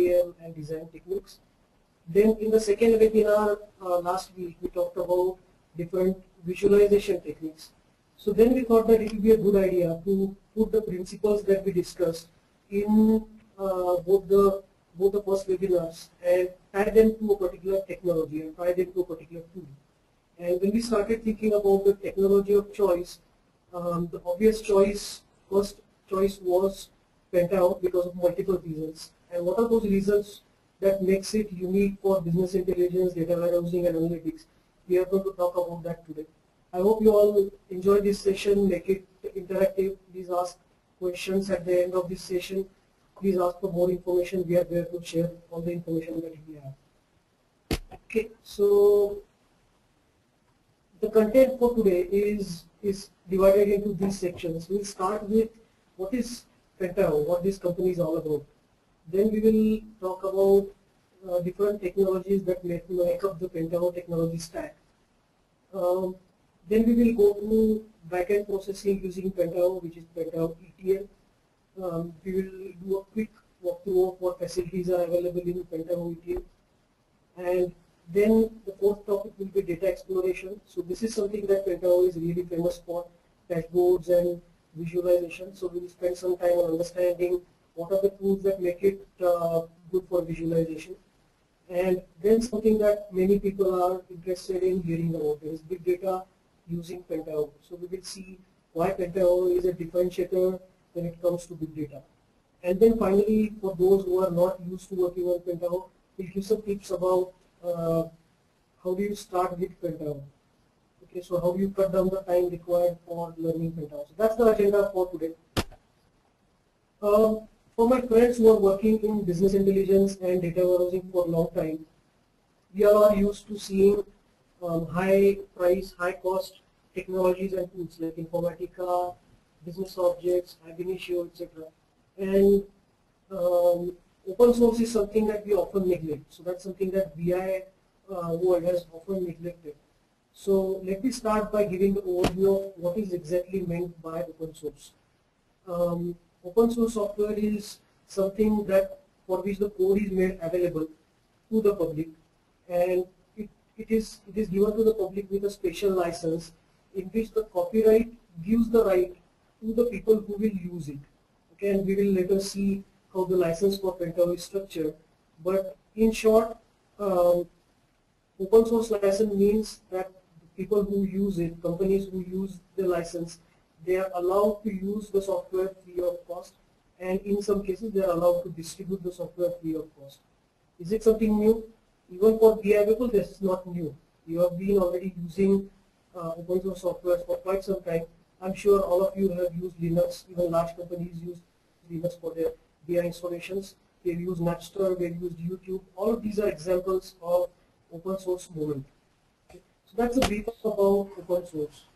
ETL and design techniques. Then in the second webinar last week, we talked about different visualization techniques. So then we thought that it would be a good idea to put the principles that we discussed in both the first webinars and tie them to a particular technology and tie them to a particular tool. And when we started thinking about the technology of choice, the obvious first choice was Pentaho because of multiple reasons. And what are those reasons that makes it unique for business intelligence, data warehousing and analytics? We are going to talk about that today. I hope you all enjoy this session, make it interactive. Please ask questions at the end of this session. Please ask for more information. We are there to share all the information that we have. Okay, so the content for today is divided into these sections. We'll start with what is Pentaho, what this company is all about. Then we will talk about different technologies that make up the Pentaho technology stack. Then we will go to backend processing using Pentaho, which is Pentaho ETL. We will do a quick walkthrough of what facilities are available in Pentaho ETL. And then the fourth topic will be data exploration. So this is something that Pentaho is really famous for, dashboards and visualization. So we will spend some time on understanding what are the tools that make it good for visualization. And then something that many people are interested in hearing about is big data using Pentaho. So we will see why Pentaho is a differentiator when it comes to big data. And then finally, for those who are not used to working on Pentaho, we'll give some tips about how do you start with Pentaho. Okay, so how do you cut down the time required for learning Pentaho. So that's the agenda for today. For my friends who are working in business intelligence and data warehousing for a long time, we all are used to seeing high price, high cost technologies and tools like Informatica, business objects, ab initio, etc. And open source is something that we often neglect. So that's something that BI world has often neglected. So let me start by giving the overview of what is exactly meant by open source. Open source software is something that for which the code is made available to the public, and it is given to the public with a special license in which the copyright gives the right to the people who will use it. Okay, and we will later see how the license for Pentaho is structured. But in short, open source license means that people who use it, companies who use the license, they are allowed to use the software free of cost, and in some cases they are allowed to distribute the software free of cost. Is it something new? Even for BI people, this is not new. You have been already using open source software for quite some time. I'm sure all of you have used Linux. Even large companies use Linux for their BI installations. They've used Napster, they've used YouTube. All of these are examples of open source movement. Okay. So that's a brief about open source.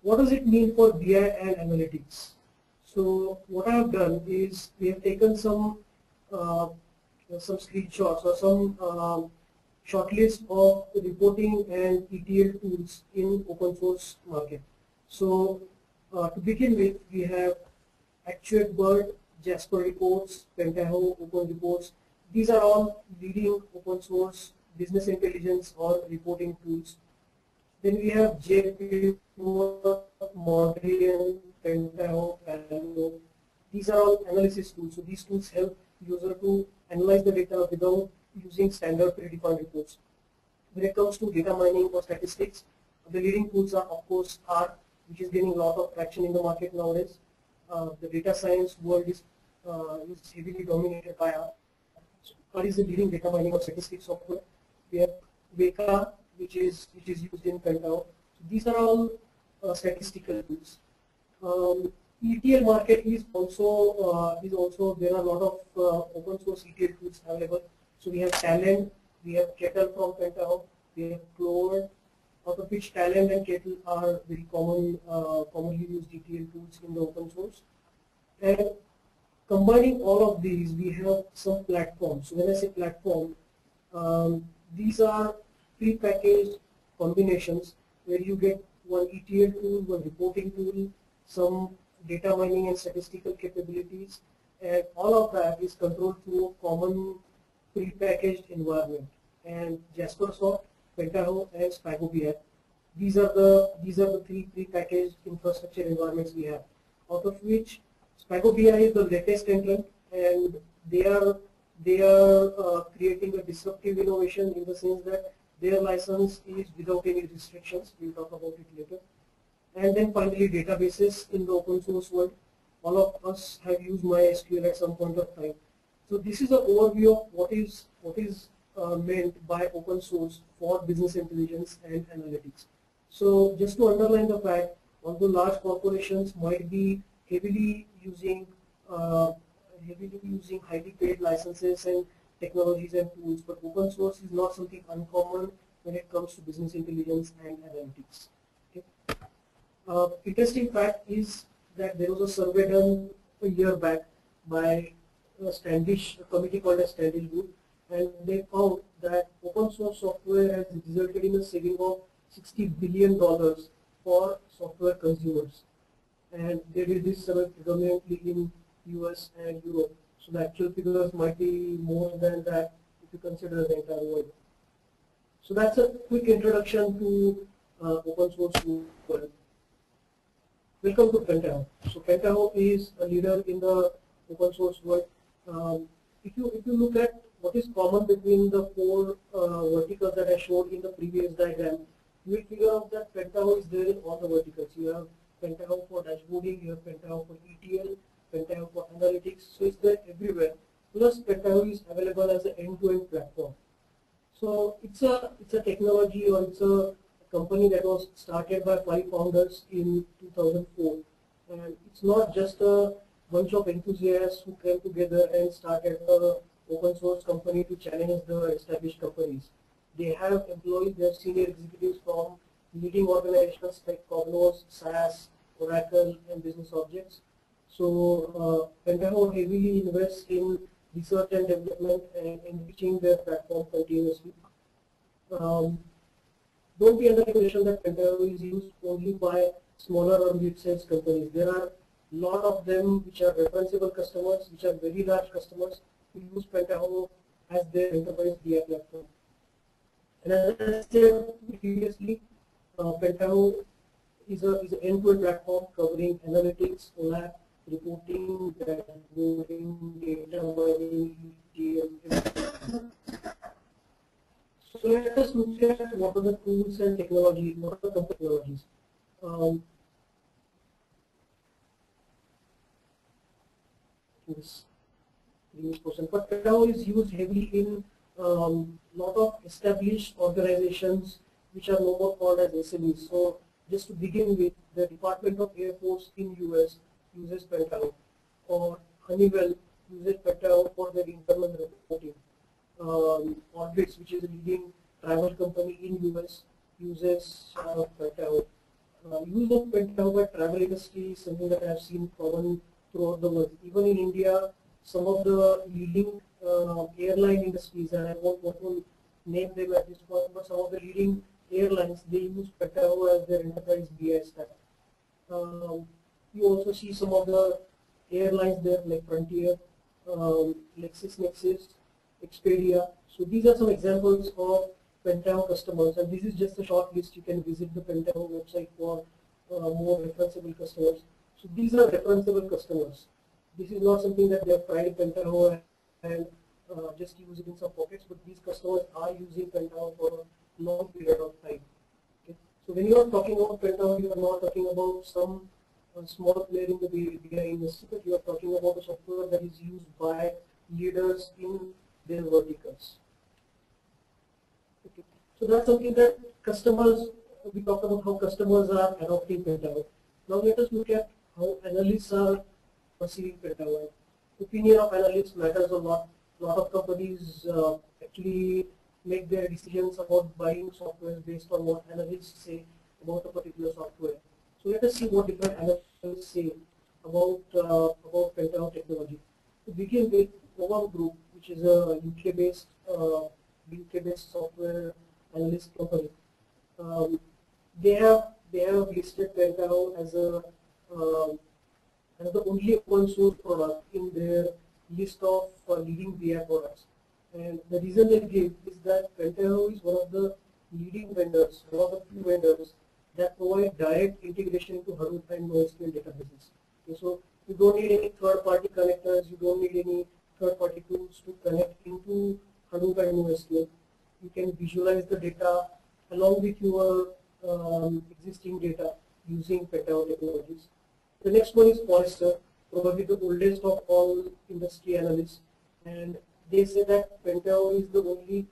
What does it mean for BI and analytics? So what I have done is we have taken some screenshots or some shortlist of reporting and ETL tools in open source market. So to begin with, we have ActuateBird, Jasper Reports, Pentaho, Open Reports. These are all leading open source business intelligence or reporting tools. Then we have JP, Modrian, Pentaho, Pentaho. These are all analysis tools. So these tools help user to analyze the data without using standard predefined reports. When it comes to data mining or statistics, the leading tools are of course R, which is gaining a lot of traction in the market nowadays. The data science world is heavily dominated by R. So R is the leading data mining or statistics software. We have Veka, which is used in Pentaho. So these are all statistical tools. ETL market is also there are a lot of open source ETL tools available. So we have Talent, we have Kettle from Pentaho, we have Clover, out of which Talent and Kettle are very commonly used ETL tools in the open source. And combining all of these, we have some platforms. So when I say platform, these are pre-packaged combinations where you get one ETL tool, one reporting tool, some data mining and statistical capabilities, and all of that is controlled through a common prepackaged environment. And Jaspersoft, Pentaho, and Spago BI. These are the three prepackaged infrastructure environments we have. Out of which Spago BI is the latest entrant, and they are creating a disruptive innovation in the sense that their license is without any restrictions. We'll talk about it later. And then finally, databases in the open source world. All of us have used MySQL at some point of time. So this is an overview of what is meant by open source for business intelligence and analytics. So just to underline the fact, although large corporations might be heavily using highly paid licenses and technologies and tools, but open source is not something uncommon when it comes to business intelligence and analytics. Okay. Interesting fact is that there was a survey done a year back by a committee called a Standish Group, and they found that open source software has resulted in a saving of $60 billion for software consumers. And they did this survey predominantly in US and Europe. So the actual figures might be more than that if you consider the entire world. So that's a quick introduction to open source world. Welcome to Pentaho. So Pentaho is a leader in the open source world. If you look at what is common between the four verticals that I showed in the previous diagram, you will figure out that Pentaho is there in all the verticals. You have Pentaho for dashboarding, you have Pentaho for ETL, Pentaho for analytics. So it's there everywhere. Plus Pentaho is available as an end-to-end platform. So it's a technology, or it's a company that was started by 5 founders in 2004, and it's not just a bunch of enthusiasts who came together and started an open source company to challenge the established companies. They have employees, they have senior executives from leading organizations like Cognos, SAS, Oracle, and Business Objects. So Pentaho heavily invests in research and development and enriching their platform continuously. Don't be under the impression that Pentaho is used only by smaller or mid-sized companies. There are a lot of them which are referenceable customers, which are very large customers who use Pentaho as their enterprise BI platform. And as I said previously, Pentaho is an end-to-end platform covering analytics, OLAP, reporting, dashboarding, data mining, ETL. So let us look at what are the tools and technology, what are the technologies. This person, but Pentaho is used heavily in lot of established organizations which are no more called as SMEs. So just to begin with, the Department of Air Force in US uses Pentaho, or Honeywell uses Pentaho for their internal reporting. Orbitz, which is a leading travel company in US, uses Pentaho. Use of Pentaho by travel industry is something that I have seen common throughout the world. Even in India, some of the leading airline industries, and I won't want to name them at this point, but some of the leading airlines, they use Pentaho as their enterprise BI stack. You also see some of the airlines there like Frontier, LexisNexis, Expedia. So these are some examples of Pentaho customers, and this is just a short list. You can visit the Pentaho website for more referenceable customers. So these are referenceable customers. This is not something that they have tried Pentaho and just use it in some pockets, but these customers are using Pentaho for a long period of time. Okay. So when you are talking about Pentaho, you are not talking about some small player in the BI industry, but you are talking about a software that is used by leaders in their verticals. Okay. So that's something that customers, we talked about how customers are adopting Pentaho. Now let us look at how analysts are perceiving Pentaho. Opinion of analysts matters a lot. A lot of companies actually make their decisions about buying software based on what analysts say about a particular software. So let us see what different analysts say about Pentaho technology. To begin with, Novum Group, which is a UK-based software analyst company, they have listed Pentaho as a as the only open source product in their list of leading BI products. And the reason they give is that Pentaho is one of the leading vendors, one of the few vendors that provide direct integration into Hadoop and NoSQL databases. Okay, so you don't need any third-party connectors, you don't need any third-party tools to connect into Hadoop and NoSQL. You can visualize the data along with your existing data using Pentaho technologies. The next one is Forrester, probably the oldest of all industry analysts, and they say that Pentaho is the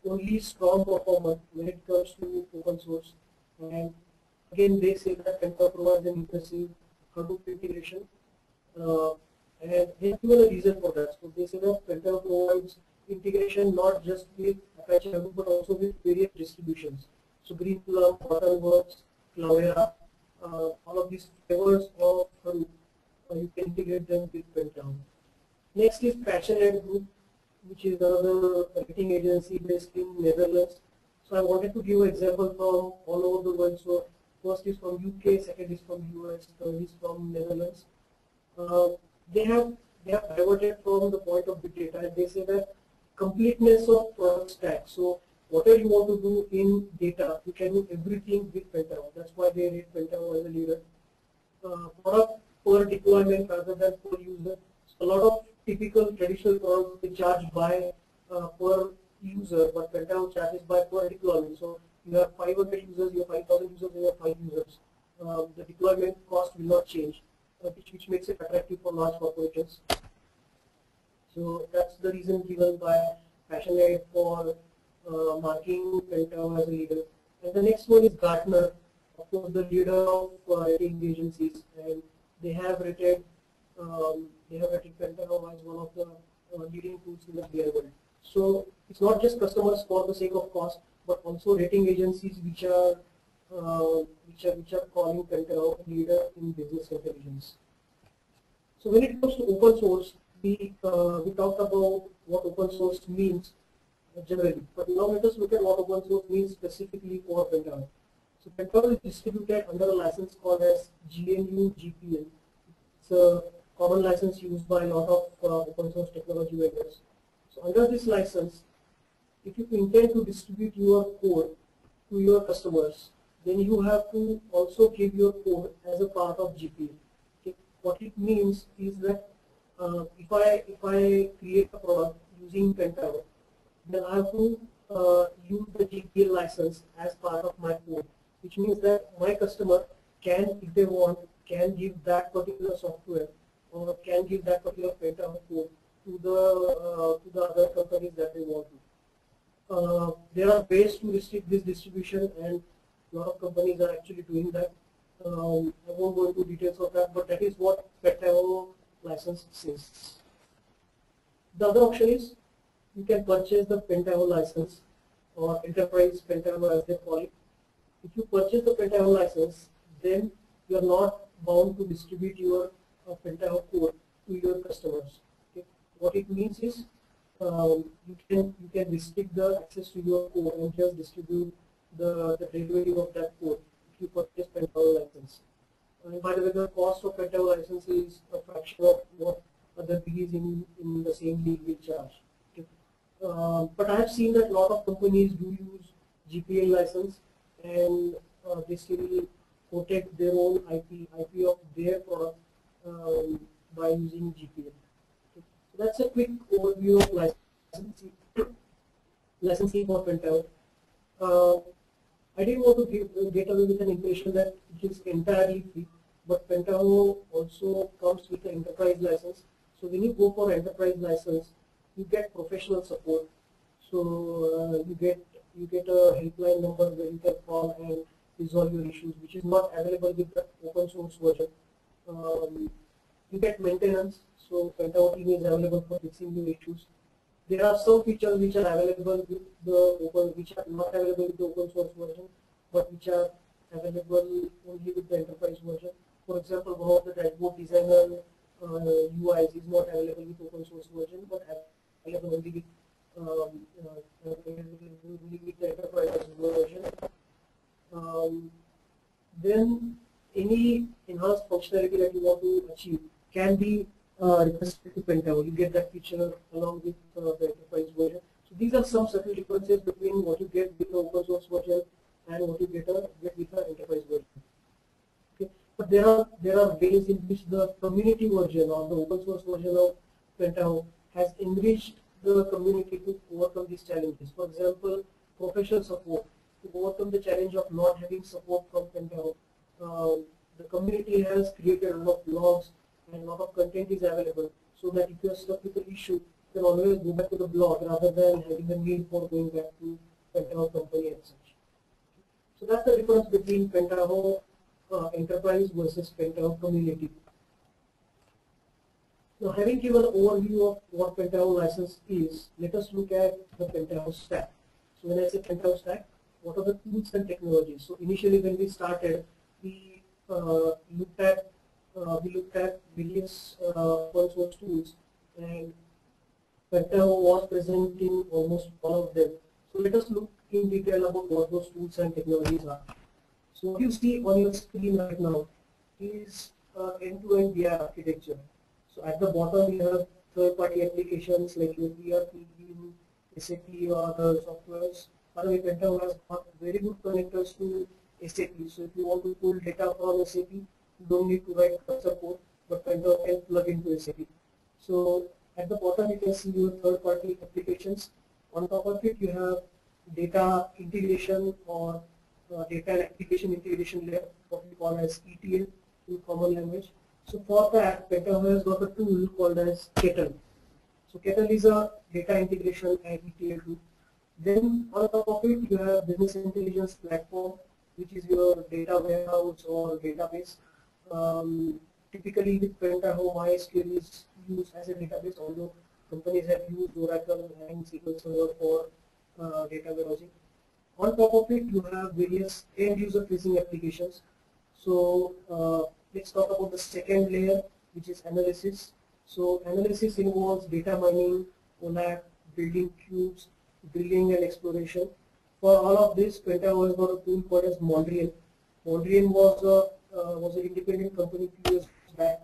only strong performer when it comes to open source. And again, they say that Pentaho provides an impressive Hadoop integration, and they have given a reason for that. So they say that Pentaho provides integration not just with Apache Hadoop but also with various distributions. So Greenplum, Butterworks, Cloudera, all of these flavors of Hadoop, you can integrate them with Pentaho. Next is Passionate Group, which is another rating agency based in Netherlands. So I wanted to give an example from all over the world. So first is from UK, second is from US, third is from Netherlands. They have diverted from the point of big data, and they say that completeness of product stack. So whatever you want to do in data, you can do everything with Pentaho. That's why they rate Pentaho as a leader. Product per deployment rather than per user. So a lot of typical traditional products they charge by per user, but Pentaho charges by per deployment. So you have 500 users, you have 5,000 users, you have 5 users. The deployment cost will not change, which makes it attractive for large corporations. So that's the reason given by Passionate for marking Pentaho as a leader. And the next one is Gartner, of course the leader of rating agencies, and they have rated Pentaho as one of the leading tools in the BI world. So it's not just customers for the sake of cost, but also rating agencies which are calling Pentaho a leader in business intelligence. So when it comes to open source, we talked about what open source means generally, but now let us look at what open source means specifically for Pentaho. So Pentaho is distributed under a license called as GNU GPL. It's a common license used by a lot of open source technology vendors. So under this license, if you intend to distribute your code to your customers, then you have to also give your code as a part of GPL. Okay. What it means is that if I create a product using Pentaho, then I have to use the GPL license as part of my code, which means that my customer can, if they want, can give that particular software or can give that particular Pentaho code to the other companies that they want to. There are ways to restrict this distribution, and a lot of companies are actually doing that. I won't go into details of that, but that is what Pentaho license says. The other option is you can purchase the Pentaho license, or enterprise Pentaho as they call it. If you purchase the Pentaho license, then you are not bound to distribute your Pentaho code to your customers. Okay. What it means is you can restrict the access to your code and just distribute the delivery of that code if you purchase Pentaho license. And by the way, the cost of Pentaho license is a fraction of what other BIs in the same league will charge. Okay. But I have seen that a lot of companies do use GPL license, and they still protect their own IP of their product by using GPL. Okay. So that's a quick overview of licensing for Pentaho. I didn't want to get away with an impression that it is entirely free, but Pentaho also comes with an enterprise license. So when you go for enterprise license, you get professional support. So you get a helpline number where you can call and resolve your issues, which is not available with the open source version. You get maintenance, so Pentaho team is available for fixing your issues. There are some features which are available with which are not available with the open source version, but which are available only with the enterprise version. For example, one of the dashboard designer UIs is not available with open source version, but available only with the enterprise version. Then any enhanced functionality that you want to achieve can be requested to Pentaho. You get that feature along with the enterprise version. So these are some subtle differences between what you get with the open source version and what you get with the enterprise version. Okay. But there are ways in which the community version or the open source version of Pentaho has enriched the community to overcome these challenges. For example, professional support. To overcome the challenge of not having support from Pentaho, the community has created a lot of blogs and a lot of content is available, so that if you are stuck with the issue, you can always go back to the blog rather than having the need for going back to Pentaho company and such. So that's the difference between Pentaho enterprise versus Pentaho community. Now, having given an overview of what Pentaho license is, let us look at the Pentaho stack. So when I say Pentaho stack, what are the tools and technologies? So initially when we started, we looked at various open source tools, and Pentaho was present in almost all of them. So let us look in detail about what those tools and technologies are. So what you see on your screen right now is end-to-end BI architecture. So at the bottom you have third-party applications like your ERP, SAP or other softwares. By the way, Pentaho has got very good connectors to SAP. So if you want to pull data from SAP, you don't need to write custom code, but Pentaho can plug into SAP. So at the bottom you can see your third-party applications. On top of it you have data integration or data and application integration layer, what we call as ETL in common language. So for that, Pentaho has got a tool called as Kettle. So Kettle is a data integration and ETL tool. Then on top of it, you have business intelligence platform, which is your data warehouse or database. Typically with Pentaho, MySQL is used as a database, although companies have used Oracle and SQL Server for data warehousing. On top of it, you have various end-user facing applications. So let's talk about the second layer, which is analysis. So analysis involves data mining, OLAP, building cubes, drilling and exploration. For all of this, Pentaho has got a tool called as Mondrian. Mondrian was an independent company few years back,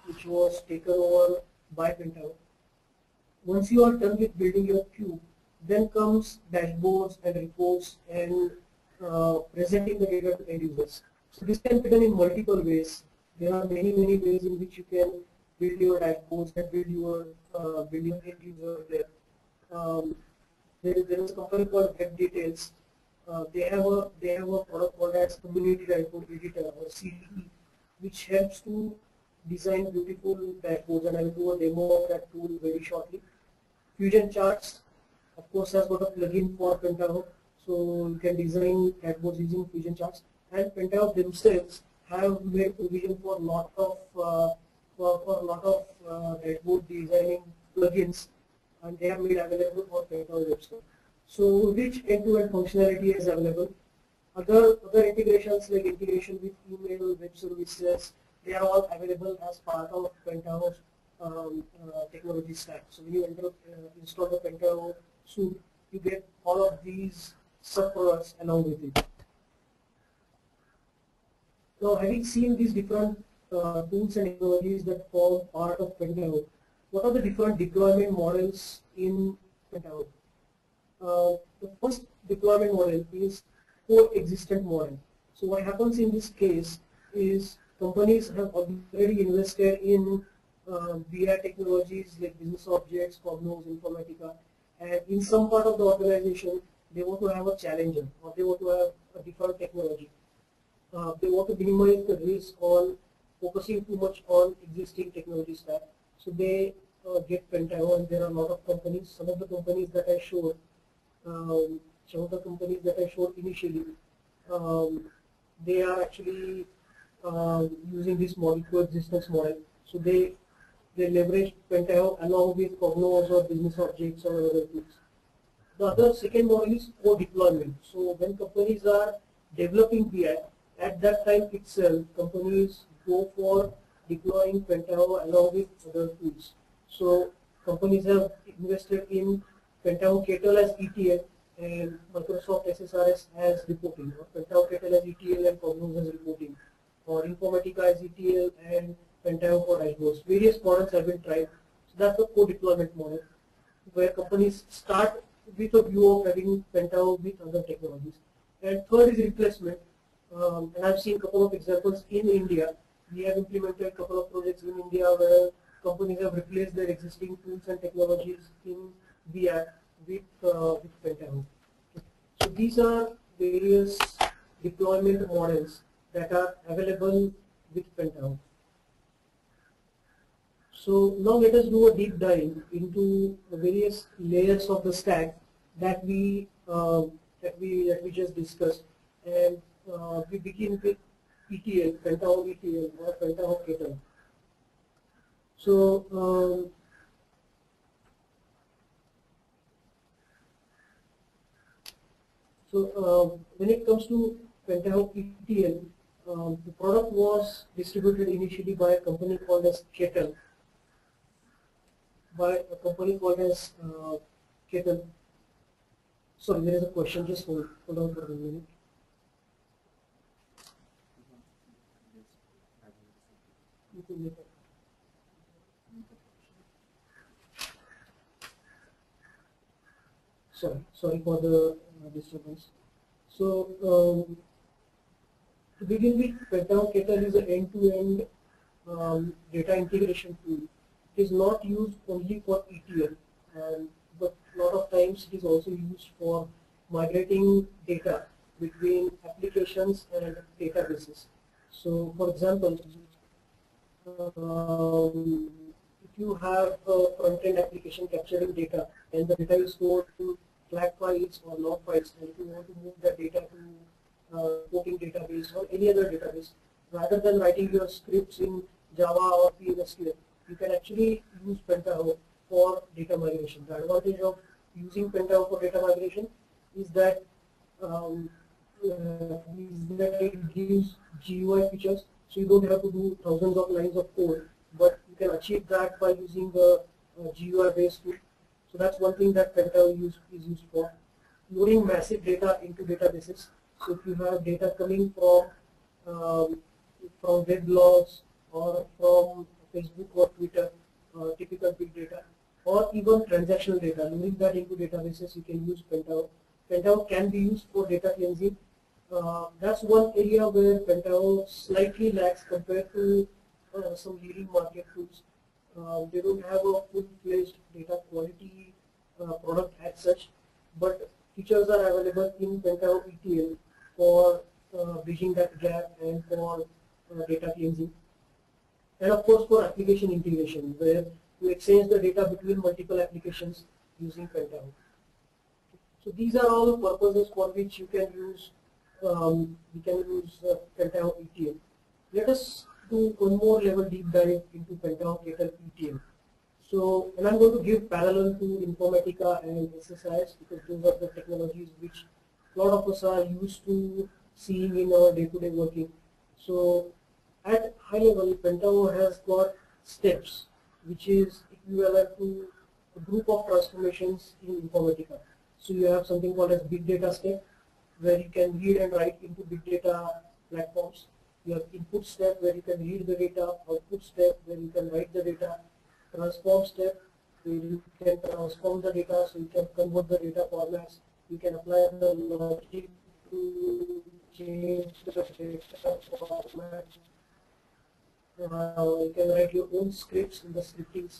which was taken over by Pentaho. Once you are done with building your cube, then comes dashboards and reports and presenting the data to end users. So this can be done in multiple ways. There are many ways in which you can build your dashboards and build your end user there. There is a company called Web Details. They have a product called as Community Dashboard Editor or CDE, which helps to design beautiful dashboards, and I will do a demo of that tool very shortly. Fusion Charts, of course, has got a plugin for Pentaho, so you can design dashboards using Fusion Charts. And Pentaho themselves have made provision for a lot of dashboard designing plugins, and they have made available for Pentaho website. So rich end-to-end functionality is available. Other integrations like integration with email, web services, they are all available as part of Pentaho's technology stack. So when you install the Pentaho suite, you get all of these sub-products along with it. Now, having seen these different tools and technologies that form part of Pentaho, what are the different deployment models in Pentaho? The first deployment model is coexistent model. So what happens in this case is companies have already invested in BI technologies like business objects, Cognos, Informatica, and in some part of the organization they want to have a challenger or they want to have a different technology. They want to minimize the risk on focusing too much on existing technology stack. So they get Pentaho, and there are a lot of companies. Some of the companies that I showed initially, they are actually using this model, coexistence model. So they leverage Pentaho along with Cognos or business objects or other tools. The other second model is co-deployment. So when companies are developing BI, at that time itself, companies go for deploying Pentaho along with other tools. So companies have invested in Pentaho Kettle as ETL and Microsoft SSRS as reporting. Pentaho Kettle as ETL and Cognos as reporting. or Informatica is ETL, and Pentaho for dashboards. Various models have been tried. So that's the co-deployment model, where companies start with a view of having Pentaho with other technologies. And third is replacement. And I've seen a couple of examples in India. We have implemented a couple of projects in India where companies have replaced their existing tools and technologies in VR with Pentaho. So these are various deployment models that are available with Pentaho. So now let us do a deep dive into the various layers of the stack that we just discussed, and we begin with ETL, Pentaho ETL or Pentaho Kettle. So when it comes to Pentaho ETL, the product was distributed initially by a company called as Kettle. Kettle. Sorry, there is a question. Just hold on for a minute. Sorry for the disturbance. So to begin with, Pentaho Kettle is an end-to-end data integration tool. It is not used only for ETL, but a lot of times it is also used for migrating data between applications and databases. So, for example, if you have a front-end application capturing data and the data is stored in flat files or log files, and if you want to move that data to reporting database or any other database, rather than writing your scripts in Java or PLSQL, you can actually use Pentaho for data migration. The advantage of using Pentaho for data migration is that it gives GUI features, so you don't have to do thousands of lines of code, but you can achieve that by using a GUI-based tool. So that's one thing that Pentaho is used for. Loading massive data into databases. So if you have data coming from weblogs or from Facebook or Twitter, typical big data, or even transactional data, loading that into databases, you can use Pentaho. Pentaho can be used for data cleansing. That's one area where Pentaho slightly lacks compared to some leading market tools. They don't have a full-fledged data quality product as such, but features are available in Pentaho ETL for bridging that gap and for data cleansing. And of course for application integration, where you exchange the data between multiple applications using Pentaho. So these are all the purposes for which you can use Pentaho ETL. Let us do one more level deep dive into Pentaho Kettle ETL. So, and I'm going to give parallel to Informatica and SSIS because those are the technologies which a lot of us are used to seeing in our day-to-day working. So at high level, Pentaho has got steps, which is equivalent to a group of transformations in Informatica. So you have something called as big data step, where you can read and write into big data platforms. You have input step, where you can read the data, output step, where you can write the data, transform step, where you can transform the data, so you can convert the data formats, you can apply the logic to change the data format. You can write your own scripts in the scripting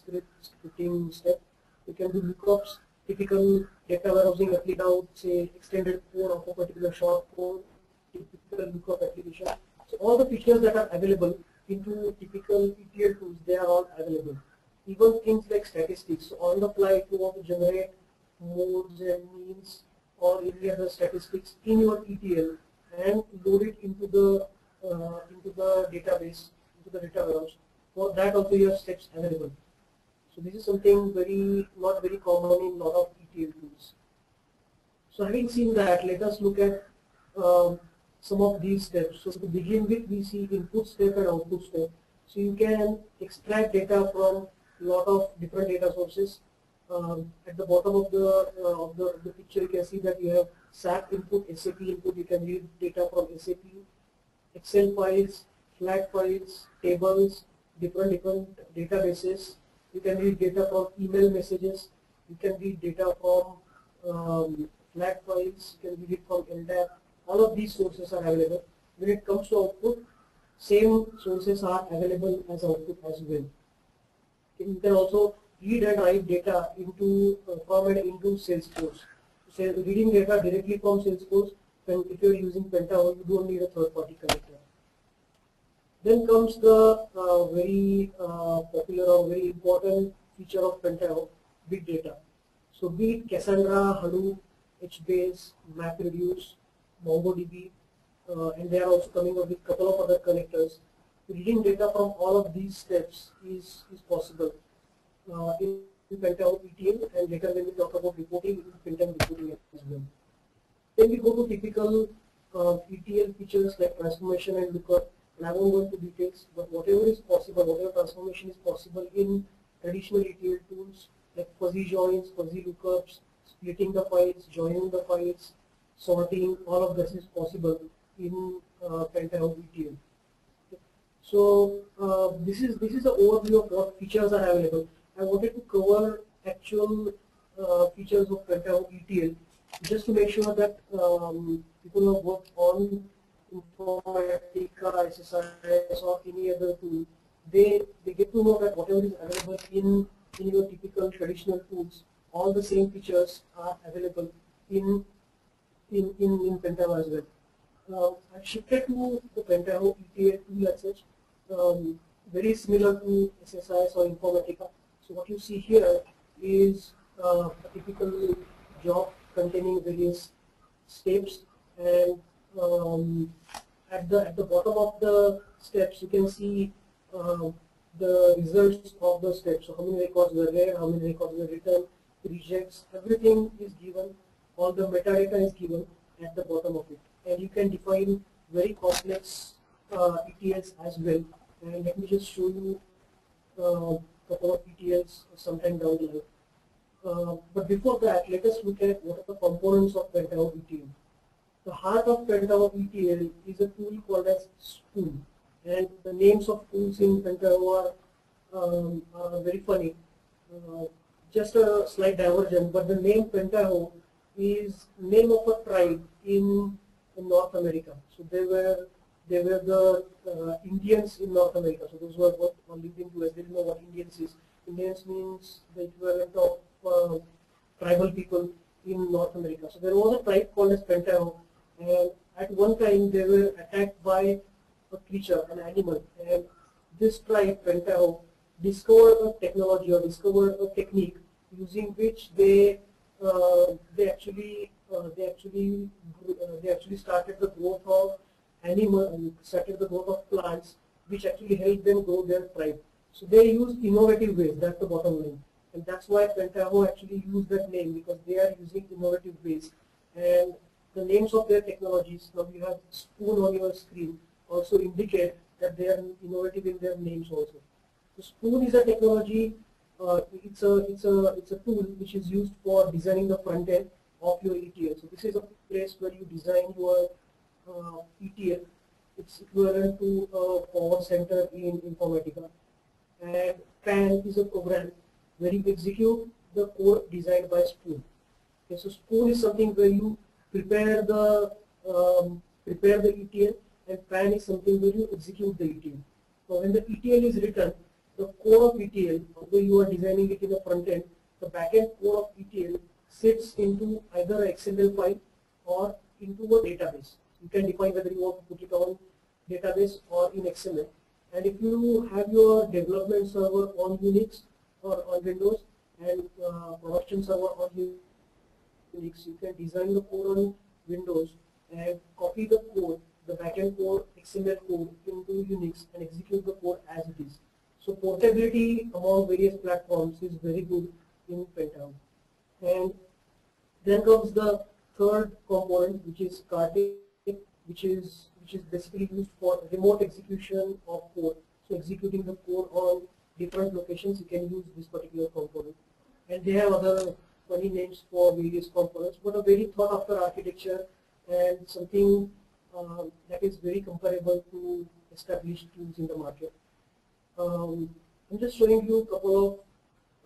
step. You can do lookups, typical data warehousing application, out say extended code of a particular short code, typical lookup application. So all the features that are available into typical ETL tools, they are all available. Even things like statistics. So on the fly, if you want to generate modes and means or any other statistics in your ETL and load it into the database, into the data warehouse, for that also you have steps available. So this is something not very common in a lot of ETL tools. So having seen that, let us look at some of these steps. So to begin with, we see input step and output step. So you can extract data from a lot of different data sources. At the bottom of the picture, you can see that you have SAP input, SAP input. You can read data from SAP, Excel files, flat files, tables, different databases. You can read data from email messages. You can read data from flat files. You can read it from LDAP. All of these sources are available. When it comes to output, same sources are available as output as well. You can also read and write data into from and into Salesforce. So reading data directly from Salesforce, if you are using Pentaho, you don't need a third-party connector. Then comes the very popular or very important feature of Pentaho, big data. So be it Cassandra, Hadoop, HBase, MapReduce, MongoDB, and they are also coming up with a couple of other connectors. Reading data from all of these steps is possible in Pentaho ETL, and later when we talk about reporting, in Pentaho reporting as well. Then we go to typical ETL features like transformation and lookup. And I won't go into details, but whatever is possible, whatever transformation is possible in traditional ETL tools like fuzzy joins, fuzzy lookups, splitting the files, joining the files, sorting, all of this is possible in Pentaho ETL. So this is the overview of what features are available. I wanted to cover actual features of Pentaho ETL just to make sure that people who have worked on Informatica, SSIS or any other tool, they get to know that whatever is available in your typical traditional tools, all the same features are available in Pentaho as well. I've shifted to the Pentaho ETL tool as such, very similar to SSIS or Informatica. So what you see here is a typical job containing various steps, and at the bottom of the steps you can see the results of the steps. So how many records were read, how many records were written, rejects, everything is given, all the metadata is given at the bottom of it. And you can define very complex ETLs as well. And let me just show you a couple of ETLs sometime down the line. But before that, let us look at what are the components of Pentaho ETL. The heart of Pentaho ETL is a tool called as Spoon, and the names of tools in Pentaho are very funny. Just a slight diversion, but the name Pentaho is name of a tribe in North America. So they were the Indians in North America. So those who have worked or lived in US, they know what Indians is. Indians means the equivalent of tribal people in North America. So there was a tribe called as Pentaho, and at one time they were attacked by a creature, an animal, and this tribe, Pentaho, discovered a technology or discovered a technique using which they actually started the growth of started the growth of plants, which actually helped them grow their tribe. So they used innovative ways. That's the bottom line, and that's why Pentaho actually used that name, because they are using innovative ways. And the names of their technologies, now you have Spoon on your screen, also indicate that they are innovative in their names also. So Spoon is a technology. It's a tool which is used for designing the front end of your ETL. So this is a place where you design your ETL. It's equivalent to a power center in Informatica. And Pan is a program where you execute the code designed by Spoon. Okay, so Spoon is something where you prepare the ETL, and Pan is something where you execute the ETL. So when the ETL is written, the core of ETL, although you are designing it in the front end, the backend core of ETL sits into either an XML file or into a database. You can define whether you want to put it on database or in XML. And if you have your development server on Unix or on Windows and production server on Unix, you can design the code on Windows and copy the code, the backend code, XML code into Unix and execute the code as it is. So portability among various platforms is very good in Pentaho. And then comes the third component, which is Kartik, which is basically used for remote execution of code. So executing the code on different locations, you can use this particular component. And they have other funny names for various components, but a very thought after architecture and something that is very comparable to established tools in the market. I'm just showing you a couple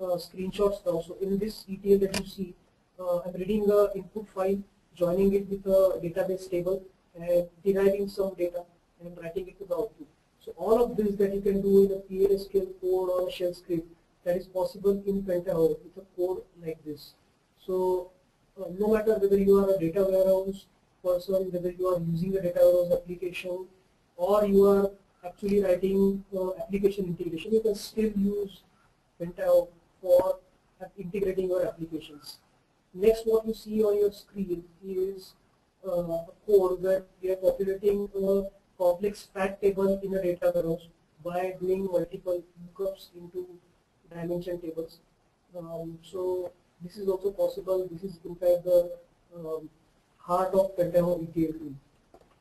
of screenshots now. So in this ETL that you see, I'm reading the input file, joining it with a database table, and deriving some data and writing it to the output. So all of this that you can do in a PLSQL code or a shell script, that is possible in Pentaho with a code like this. So no matter whether you are a data warehouse person, whether you are using a data warehouse application, or you are actually writing application integration, you can still use Pentaho for integrating your applications. Next, what you see on your screen is a code where we are populating a complex fact table in a data warehouse by doing multiple lookups into dimension tables. So this is also possible. This is in fact the heart of Pentaho ETL tool.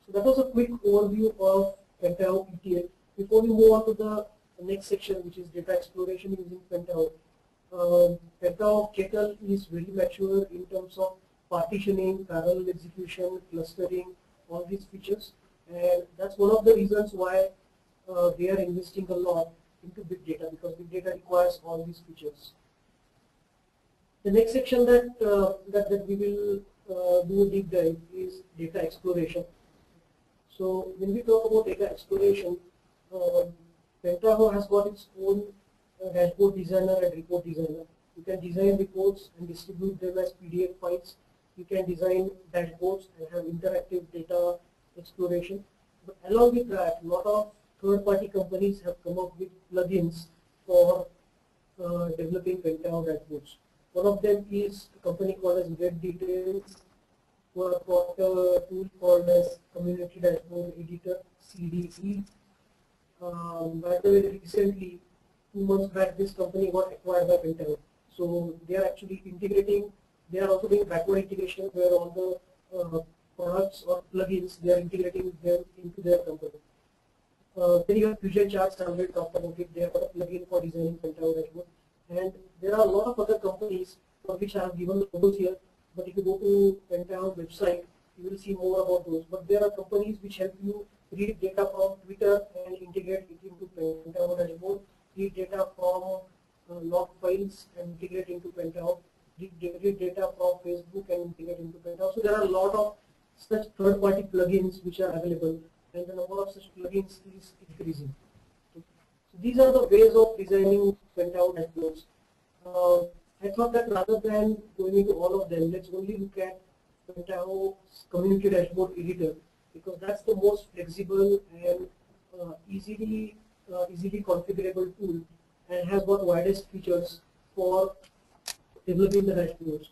So that was a quick overview of Pentaho ETL. Before we move on to the next section, which is data exploration using Pentaho, Pentaho Kettle is very mature in terms of partitioning, parallel execution, clustering, all these features, and that's one of the reasons why they are investing a lot into big data, because big data requires all these features. The next section that we will do a deep dive is data exploration. So when we talk about data exploration, Pentaho has got its own dashboard designer and report designer. You can design reports and distribute them as PDF files. You can design dashboards and have interactive data exploration. But along with that, a lot of third-party companies have come up with plugins for developing Pentaho dashboards. One of them is a company called as GetDetails, who have got a tool called as Community Dashboard Editor, CDE. By the way, recently, 2 months back, this company got acquired by Pentaho. So they are actually integrating, they are also doing backward integration where all the products or plugins, they are integrating them into their company. Then you have Fusion Charts, I already talked about it. They have got a plugin for designing Pentaho dashboard. And there are a lot of other companies for which I have given logos here. But if you go to Pentaho website, you will see more about those. But there are companies which help you read data from Twitter and integrate it into Pentaho dashboard, read data from log files and integrate into Pentaho, read data from Facebook and integrate into Pentaho. So there are a lot of such third-party plugins which are available, and the number of such plugins is increasing. So these are the ways of designing Pentaho dashboards. I thought that rather than going into all of them, let's only look at Pentaho's Community Dashboard Editor, because that's the most flexible and easily configurable tool and has got widest features for developing the dashboards.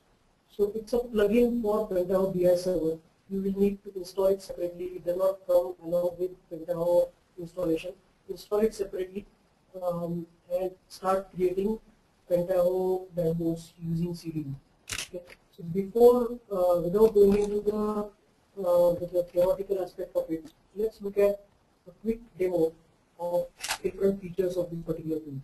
So it's a plugin for Pentaho BI server. You will need to install it separately. It does not come along with Pentaho installation. Install it separately and start creating Pentaho dashboards using CDE. Okay. So before, without going into the theoretical aspect of it, let's look at a quick demo of different features of this particular tool.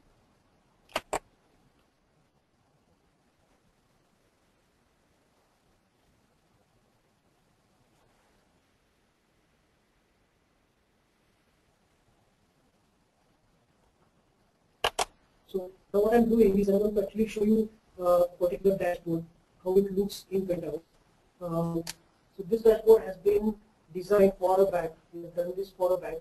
So now what I'm doing is I'm going to actually show you a particular dashboard, how it looks in Pentaho. So this dashboard has been designed for a bank. We have done this for a bank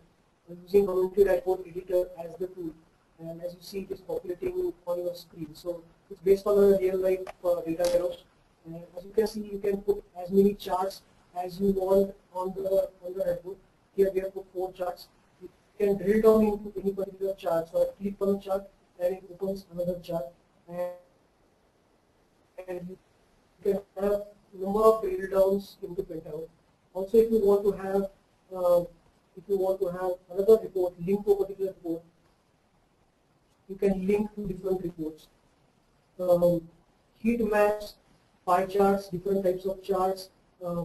using Community Dashboard Editor as the tool. And as you see, it is populating on your screen. So it's based on a real-life data warehouse. And as you can see, you can put as many charts as you want on the dashboard. Here we have put 4 charts. You can drill down into any particular chart. So I click on a chart and it opens another chart. And you can have number of drill downs into Pentaho. Also, if you want to have another report, link to a particular report, you can link to different reports. Heat maps, pie charts, different types of charts,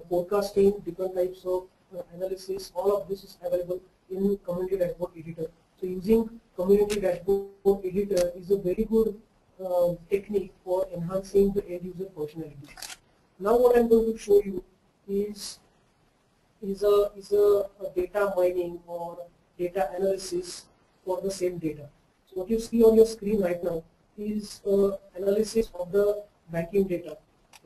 forecasting, different types of analysis, all of this is available in Community Dashboard Editor. So using Community Dashboard Editor is a very good technique for enhancing the end user functionality. Now what I'm going to show you is is a data mining or data analysis for the same data. So what you see on your screen right now is analysis of the banking data,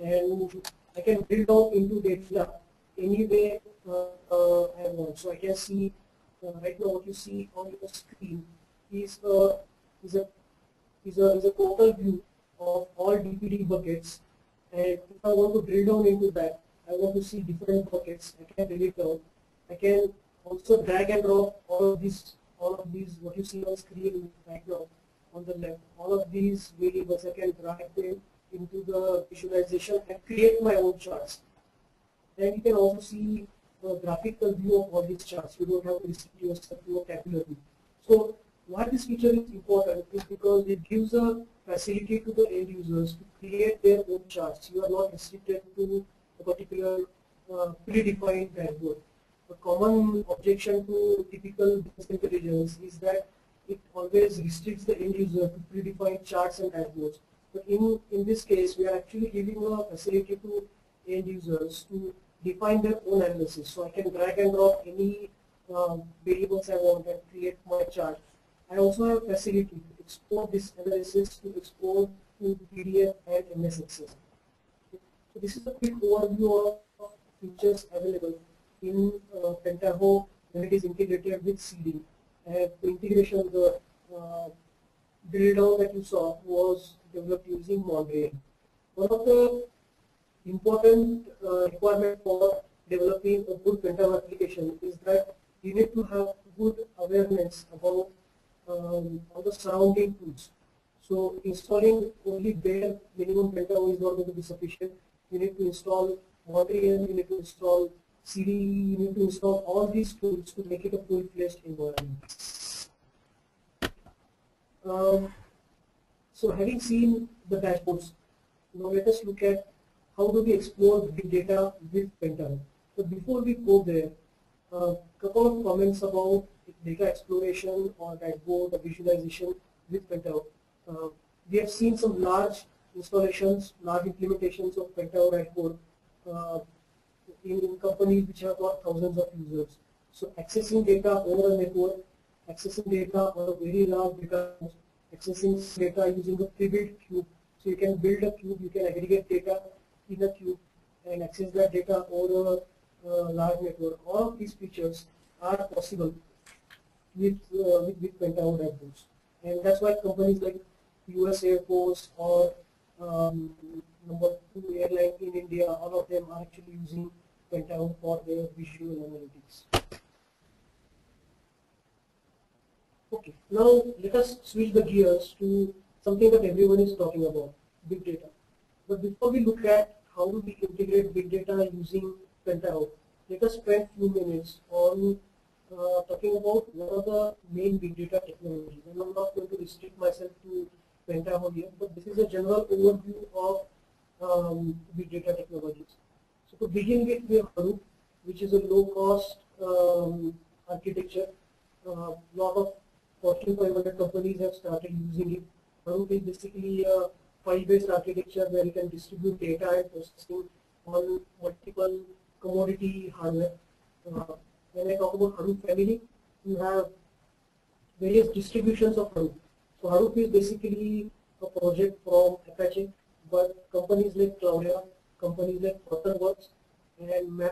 and I can drill down into data any way I want. So I can see right now what you see on your screen is a is a is a total view of all DPD buckets, and if I want to drill down into that, I want to see different buckets, I can drill it down. I can also drag and drop all of these what you see on screen right now on the left. All of these variables I can drag them into the visualization and create my own charts. And you can also see a graphical view of all these charts. You don't have to restrict yourself to a tabular view. So why this feature is important is because it gives a facility to the end users to create their own charts. You are not restricted to a particular predefined dashboard. A common objection to typical business intelligence is that it always restricts the end user to predefined charts and dashboards. But in this case, we are actually giving a facility to end users to define their own analysis. So I can drag and drop any variables I want and create my chart. I also have facility to export this analysis to export to PDF and MS Excel. So this is a quick overview of features available in Pentaho when it is integrated with CD. And the integration, the drill down that you saw was developed using Monterey. One of the important requirement for developing a good Pentaho application is that you need to have good awareness about all the surrounding tools. So installing only bare minimum Pentaho is not going to be sufficient. You need to install Monterey, you need to install CD, you need to install all these tools to make it a full-fledged environment. So having seen the dashboards, now let us look at how do we explore big data with Pentaho. But before we go there, a couple of comments about data exploration or dashboard or visualization with Pentaho. We have seen some large installations, large implementations of Pentaho dashboard in companies which have got thousands of users. So accessing data over a network, accessing data on a very large data, accessing data using a pre-built cube. So you can build a cube, you can aggregate data in a cube and access that data over a large network. All of these features are possible with Pentaho dashboards, and that's why companies like US Air Force or number 2 airline in India, all of them are actually using Pentaho for their visual analytics. Okay, now let us switch the gears to something that everyone is talking about, big data. But before we look at how do we integrate big data using Pentaho, let us spend a few minutes on talking about what are the main big data technologies. And I'm not going to restrict myself to Pentaho here, but this is a general overview of big data technologies. So to begin with, we have Hadoop, which is a low-cost architecture. Lot of Fortune 500 companies have started using it. Hadoop is basically a file-based architecture where you can distribute data and processing on multiple commodity hardware. When I talk about Hadoop family, you have various distributions of Hadoop. So Hadoop is basically a project from Apache, but companies like Cloudera, companies like Hortonworks, and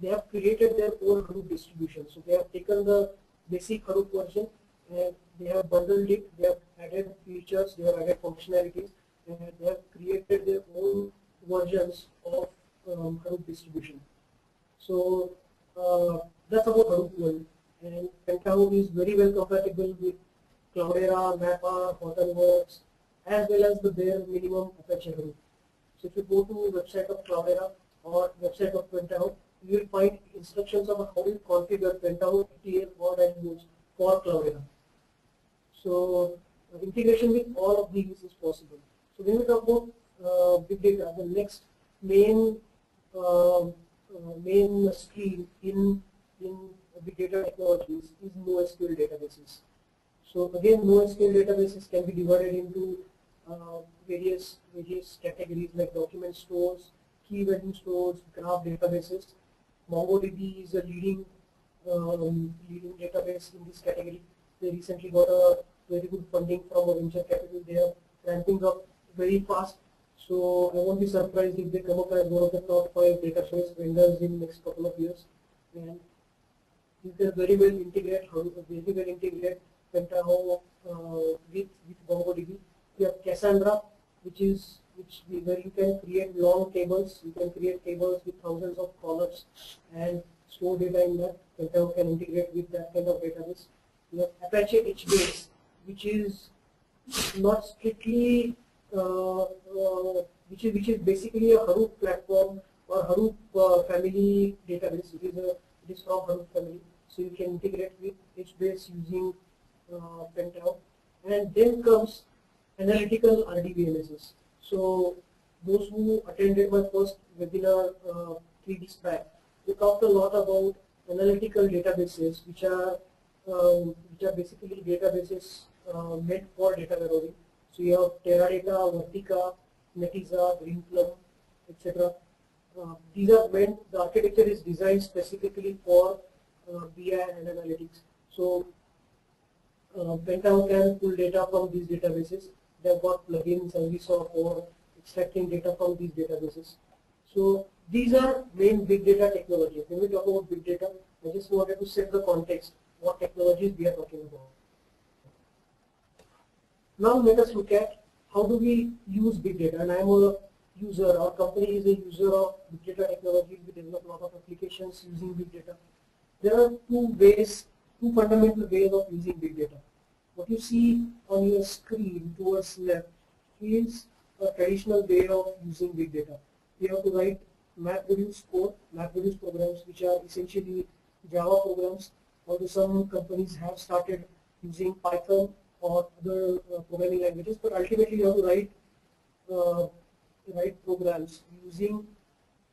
they have created their own Hadoop distribution. So they have taken the basic Hadoop version and they have bundled it, they have added features, they have added functionalities, and they have created their own versions of Hadoop distribution. So that's about Hadoop world. And Pentaho is very well compatible with Cloudera, Mappa, Hortonworks, as well as the bare minimum Apache Hadoop. So if you go to the website of Cloudera or website of Pentaho, you will find instructions about how you configure Pentaho ETL or dashboards for Cloudera. So integration with all of these is possible. So when we talk about big data, the next main stream in big data technologies is NoSQL databases. So again, NoSQL databases can be divided into various categories like document stores, key value stores, graph databases, MongoDB is a leading database in this category. They recently got a very good funding from a venture capital. They are ramping up very fast. So I won't be surprised if they come up as one of the top 5 database vendors in next couple of years. And you can very well integrate Pentaho with MongoDB. You have Cassandra, where you can create long tables. You can create tables with thousands of columns and store data in that. Pentaho can integrate with that kind of database. You have Apache HBase, which is not strictly which is basically a Hadoop platform or Hadoop family database. It is from Hadoop family, so you can integrate with HBase using Pentaho. And then comes analytical RDBMSs. So those who attended my first webinar 3 weeks back, we talked a lot about analytical databases, which are basically databases meant for data warehousing. So you have Teradata, Vertica, Netezza, Greenplum, etc. These are meant, the architecture is designed specifically for BI and analytics. So Pentaho can pull data from these databases. They have got plugins, as we saw, for extracting data from these databases. So these are main big data technologies. When we talk about big data, I just wanted to set the context, what technologies we are talking about. Now let us look at how do we use big data. And I am a user, our company is a user of big data technologies. We develop a lot of applications using big data. There are two fundamental ways of using big data. What you see on your screen towards left is a traditional way of using big data. You have to write MapReduce code, MapReduce programs, which are essentially Java programs. Although some companies have started using Python or other programming languages, but ultimately you have to write programs using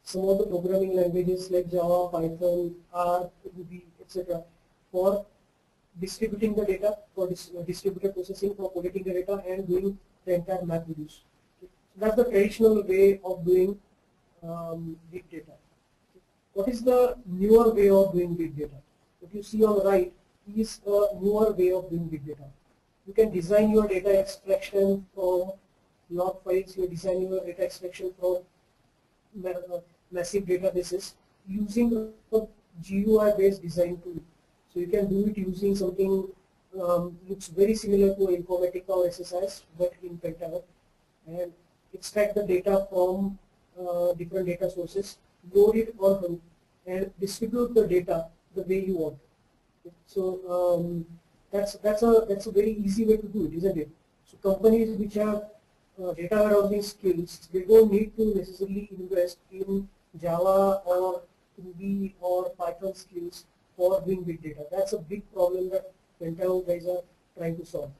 some of the programming languages like Java, Python, R, Ruby, etc. for distributing the data, for distributed processing, for collating the data, and doing the entire MapReduce. Okay. So that's the traditional way of doing big data. What is the newer way of doing big data? What you see on the right is a newer way of doing big data. You can design your data extraction from log files, you design your data extraction from massive databases using a GUI based design tool. So you can do it using something looks very similar to Informatica or SSIS, but in Pentaho, and extract the data from different data sources, load it on Hadoop, and distribute the data the way you want. So that's a very easy way to do it, isn't it? So companies which have data warehousing skills, they don't need to necessarily invest in Java or Ruby or Python skills for doing big data. That's a big problem that Pentaho guys are trying to solve.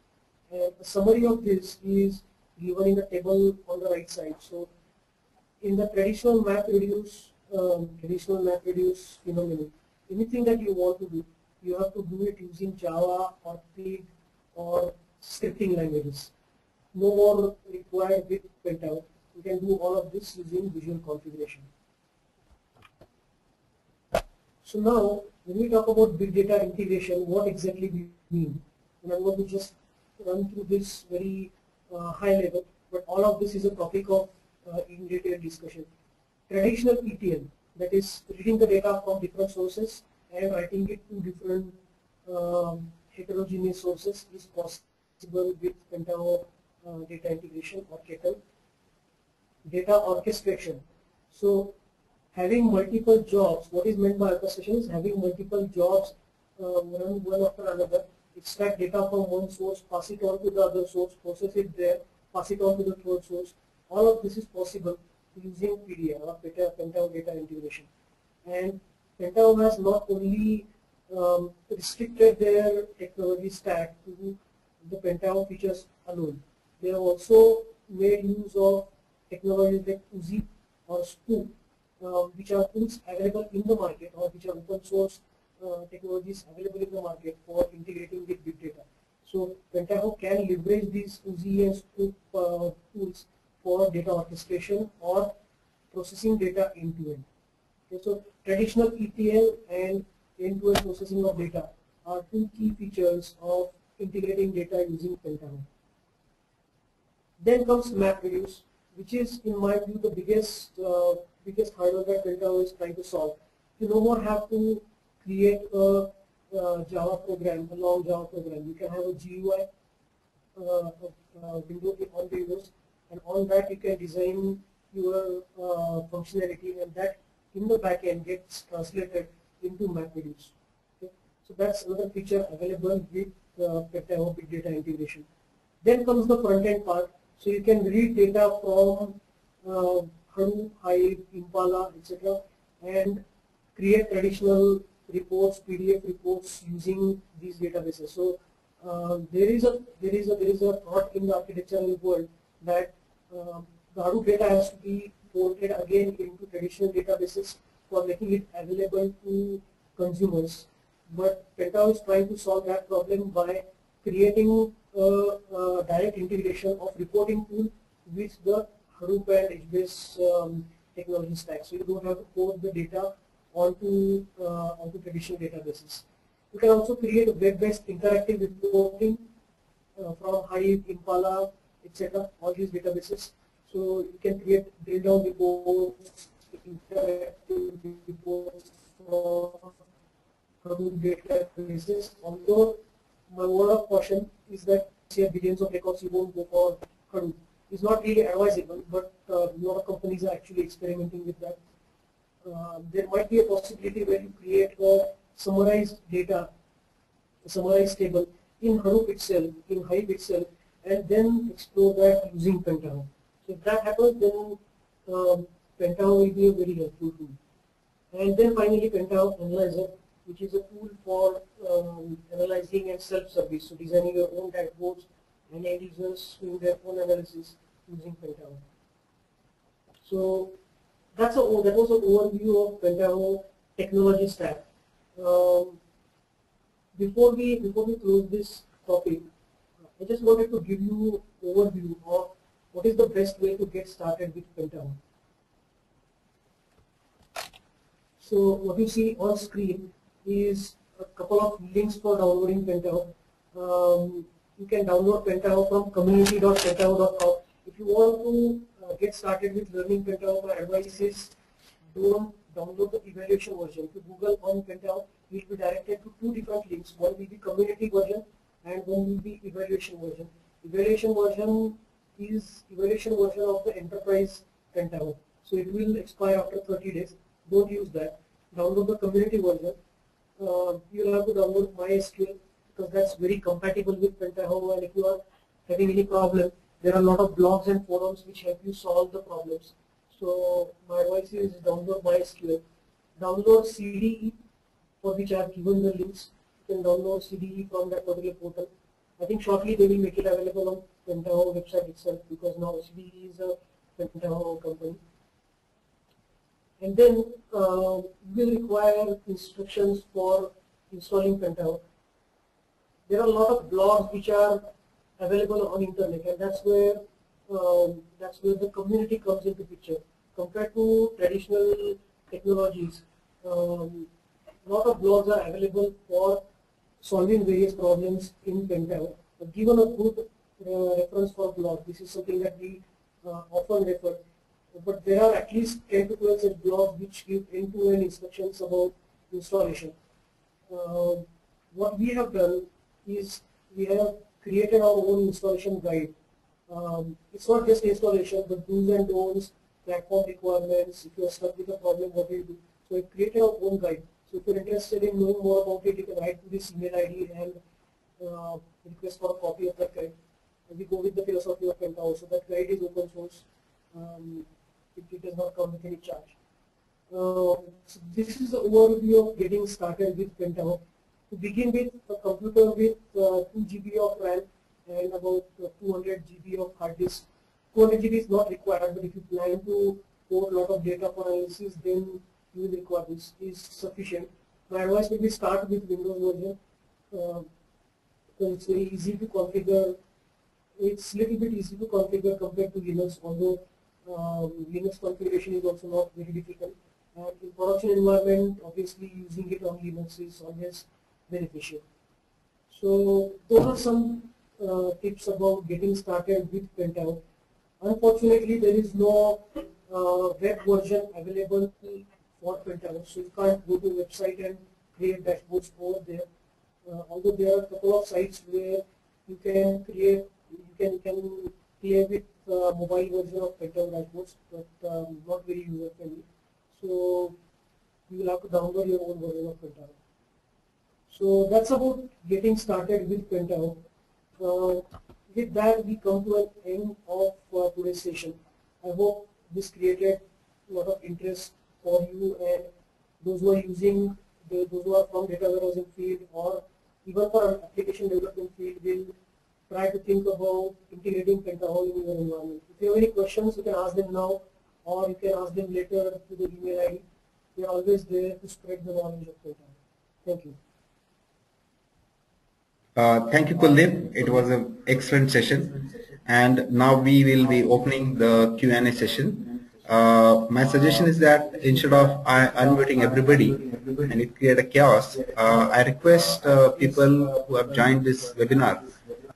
And a summary of this is given in the table on the right side. So in the traditional MapReduce phenomenon, anything that you want to do, you have to do it using Java or Pig or scripting languages. No more required with Pentaho. You can do all of this using visual configuration. So now, when we talk about big data integration, what exactly we mean? And I'm going to just run through this very high level, but all of this is a topic of in detail discussion. Traditional ETL, that is reading the data from different sources and writing it to different heterogeneous sources, is possible with Pentaho data integration or Kettle. Data orchestration. So having multiple jobs, what is meant by orchestration is having multiple jobs run one after another, extract data from one source, pass it on to the other source, process it there, pass it on to the third source. All of this is possible using PDI or Pentaho data integration. And Pentaho has not only restricted their technology stack to the Pentaho features alone. They have also made use of technologies like Uzi or Spook, which are tools available in the market or which are open source technologies available in the market for integrating with big data. So Pentaho can leverage these Uzi and Spook tools for data orchestration or processing data end to end. Okay, so traditional ETL and end-to-end processing of data are two key features of integrating data using Pentaho. Then comes MapReduce, which is, in my view, the biggest hurdle that Pentaho is trying to solve. You no more have to create a Java program, a long Java program. You can have a GUI window on Windows, and on that you can design your functionality, and that in the backend gets translated into MapReduce. Okay? So that's another feature available with Pentaho Big Data integration. Then comes the front end part. So you can read data from Hadoop, Hive, Impala, etc., and create traditional reports, PDF reports using these databases. So there is a thought in the architectural world that the Hadoop data has to be ported again into traditional databases for making it available to consumers. But Pentaho is trying to solve that problem by creating a direct integration of reporting tool with the Hadoop and HBase technology stack. So you don't have to port the data onto traditional databases. You can also create a web-based interactive reporting from Hive, Impala, etc. all these databases. So you can create drill-down reports, interactive reports from Hadoop databases. Although my word of caution is that say billions of records, you won't go for Hadoop. It's not really advisable, but a lot of companies are actually experimenting with that. There might be a possibility where you create a summarized data, a summarized table in Hadoop itself, in Hive itself, and then explore that using Pentaho. So if that happens, then Pentaho will be a very helpful tool. And then finally Pentaho Analyzer, which is a tool for analyzing and self-service, so designing your own dashboards and end users doing their own analysis using Pentaho. So that was an overview of Pentaho technology stack. Before we close this topic, I just wanted to give you an overview of what is the best way to get started with Pentaho. So what you see on screen is a couple of links for downloading Pentaho. You can download Pentaho from community.pentaho.com. If you want to get started with learning Pentaho, my advice is don't download the evaluation version. If you Google on Pentaho, you will be directed to two different links. One will be community version and one will be evaluation version. Evaluation version is evaluation version of the enterprise Pentaho. So it will expire after 30 days. Don't use that. Download the community version. You'll have to download MySQL because that's very compatible with Pentaho, and if you are having any problem, there are a lot of blogs and forums which help you solve the problems. So my advice is download MySQL. Download CDE, for which I have given the links. You can download CDE from that particular portal. I think shortly they will make it available on Pentaho website itself, because now CDE is a Pentaho company. And then you will require instructions for installing Pentaho. There are a lot of blogs which are available on internet, and that's where the community comes into picture. Compared to traditional technologies, a lot of blogs are available for solving various problems in Pentaho. Given a good reference for blog, this is something that we often refer. But there are at least 10 to 12 such blogs which give end-to-end instructions about installation. What we have done is we have created our own installation guide. It's not just installation, but do's and don'ts, platform requirements. If you are stuck with a problem, what do you do? So we created our own guide. So if you're interested in knowing more about it, you can write to this email ID and request for a copy of that guide. And we go with the philosophy of Pentaho. So that guide is open source. It does not come with any charge. So this is the overview of getting started with Pentaho. To begin with, a computer with 2 GB of RAM and about 200 GB of hard disk. 200 GB is not required, but if you plan to store a lot of data for analysis, then you will require this. Is sufficient. My advice will be start with Windows version. Because it's very easy to configure. It's a little bit easy to configure compared to Linux, although Linux configuration is also not very difficult. And in production environment, obviously using it on Linux is always beneficial. So those are some tips about getting started with Pentaho. Unfortunately, there is no web version available for Pentaho, so you can't go to website and create dashboards over there. Although there are a couple of sites where you can create, you can play with mobile version of Pentaho dashboards, but not very user friendly. So you will have to download your own version of Pentaho. So that's about getting started with Pentaho. With that, we come to an end of today's session. I hope this created a lot of interest for you and those who are using, those who are from data warehousing field or even for application development field will try to think about integrating Pentaho in your environment. If you have any questions, you can ask them now or you can ask them later to the email ID. We are always there to spread the knowledge of Pentaho. Thank you. Thank you, Kuldeep. It was an excellent session. And now we will be opening the Q&A session. My suggestion is that instead of unmuting everybody and it create a chaos, I request people who have joined this webinar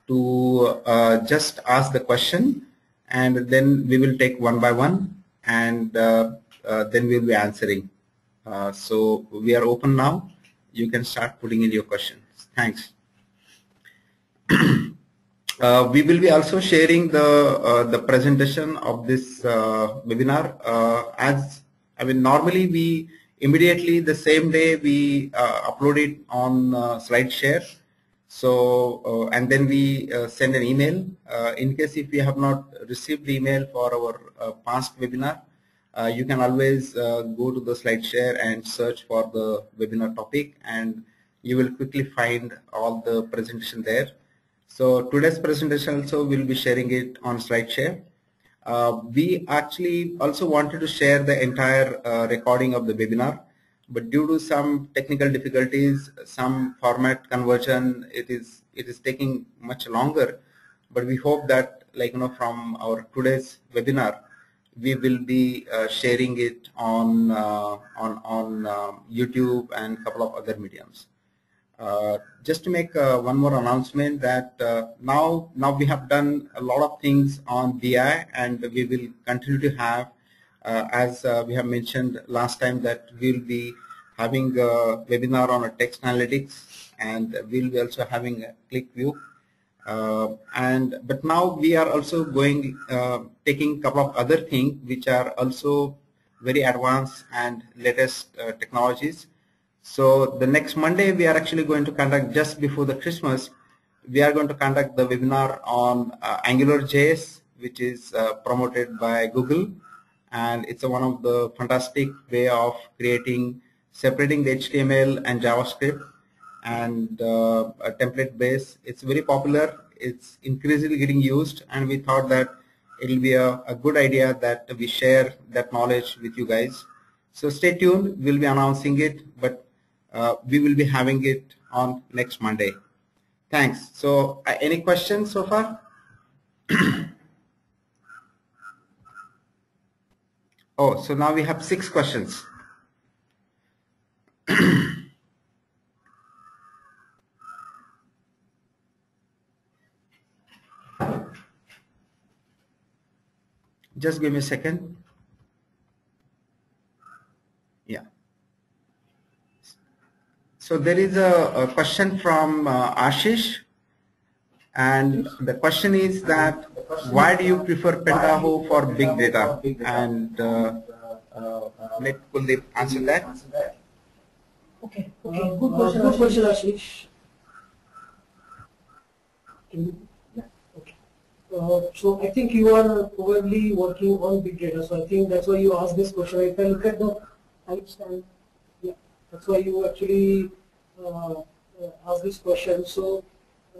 to just ask the question and then we will take one by one and then we will be answering. So we are open now. You can start putting in your questions. Thanks. We will be also sharing the presentation of this webinar. As I mean, normally we immediately the same day we upload it on SlideShare. So and then we send an email. In case if you have not received the email for our past webinar, you can always go to the SlideShare and search for the webinar topic, and you will quickly find all the presentation there. So today's presentation also will be sharing it on SlideShare. We actually also wanted to share the entire recording of the webinar, but due to some technical difficulties, some format conversion, it is taking much longer. But we hope that, like from our today's webinar, we will be sharing it on YouTube and a couple of other mediums. Just to make one more announcement that now we have done a lot of things on BI, and we will continue to have, as we have mentioned last time, that we'll be having a webinar on a text analytics, and we'll be also having a click view. But now we are also going taking a couple of other things which are also very advanced and latest technologies. So the next Monday we are actually going to conduct, just before the Christmas, we are going to conduct the webinar on AngularJS, which is promoted by Google, and it's one of the fantastic way of separating the HTML and JavaScript and a template base. It's very popular. It's increasingly getting used, and we thought that it will be a good idea that we share that knowledge with you guys. So stay tuned. We'll be announcing it, but we will be having it on next Monday. Thanks. So any questions so far? Oh, so now we have 6 questions. Just give me a second. Yeah. So there is a question from Ashish, and the question is that why do you prefer Pentaho for big data? And let Kuldeep answer that. Okay. Good question, Ashish. Okay. So I think you are probably working on big data. So I think that's why you asked this question. If I look at the timestamp, yeah, that's why you actually asked this question. So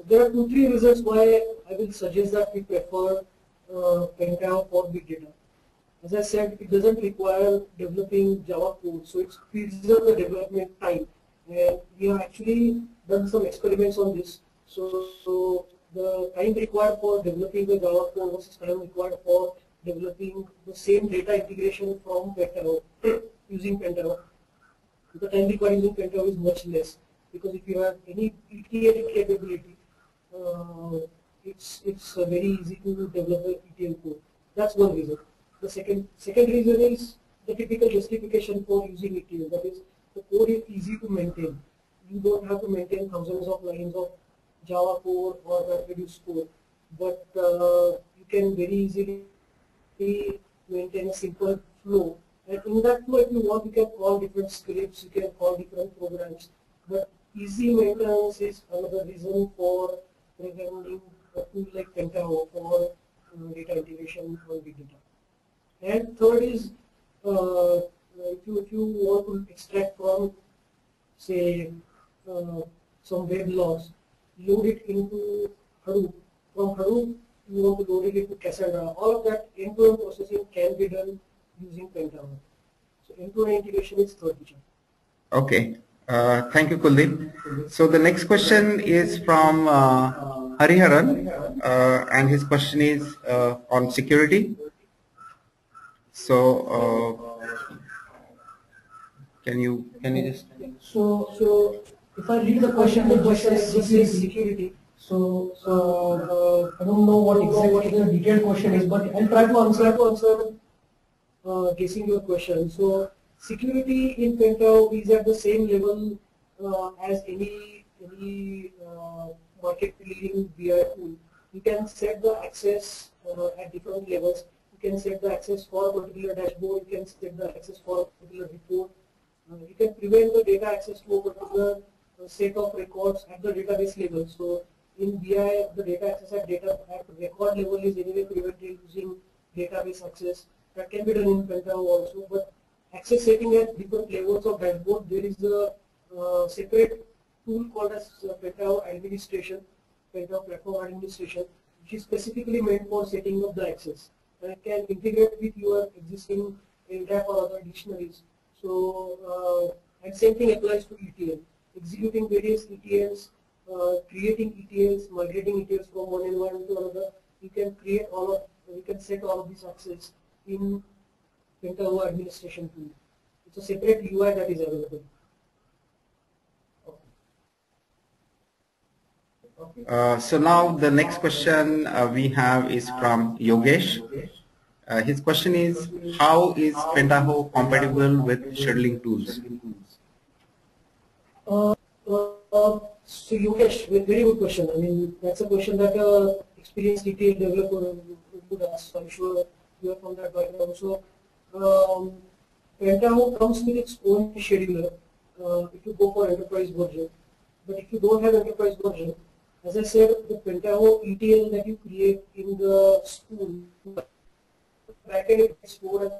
there are 2-3 reasons why I will suggest that we prefer Pentaho for big data. As I said, it doesn't require developing Java code, so it speeds up the development time. And we have actually done some experiments on this. So the time required for developing the Java code versus time required for developing the same data integration from Pentaho is using Pentaho. The time required using Pentaho is much less, because if you have any ETL capability, it's very easy to develop a ETL code. That's one reason. The second reason is the typical justification for using ETL. That is, the code is easy to maintain. You don't have to maintain thousands of lines of Java code or MapReduce code, but you can very easily maintain a simple flow. And in that flow, if you want, you can call different scripts, you can call different programs. But easy maintenance is another reason for recommending a tool like Pentaho for data integration on big data. And third is, if you want to extract from, say, some web logs, load it into Hadoop. From Hadoop, you want to load it into Cassandra. All of that end-to-end processing can be done using Pentaho. So end-to-end integration is third feature. Okay. Thank you, Kuldeep. So the next question is from Hariharan, and his question is on security. So can you just? So if I read the question, it just says security. So I don't know what exactly the detailed question is, but I'll try to answer guessing your question. So security in Pentaho is at the same level as any market leading BI tool. You can set the access at different levels. You can set the access for a particular dashboard. You can set the access for a particular report. You can prevent the data access to a particular set of records at the database level. So in BI, the data access at record level is anyway prevented using database access. That can be done in Pentaho also. But access setting at different levels of dashboard, there is a separate tool called as Pentaho administration, Pentaho platform administration, which is specifically meant for setting up the access. And it can integrate with your existing LDAP or other dictionaries. So, and same thing applies to ETL. Executing various ETLs, creating ETLs, migrating ETLs from one environment to another. You can set all of these access in Pentaho administration tool. It's a separate UI that is available. So now the next question we have is from Yogesh. His question is, how is Pentaho compatible with scheduling tools? So Yogesh, very good question. I mean, that's a question that experienced ETL developer would ask. I'm sure you are from that background. So Pentaho comes with its own scheduler if you go for enterprise version. But if you don't have enterprise version, as I said, the Pentaho ETL that you create in the school, backend is code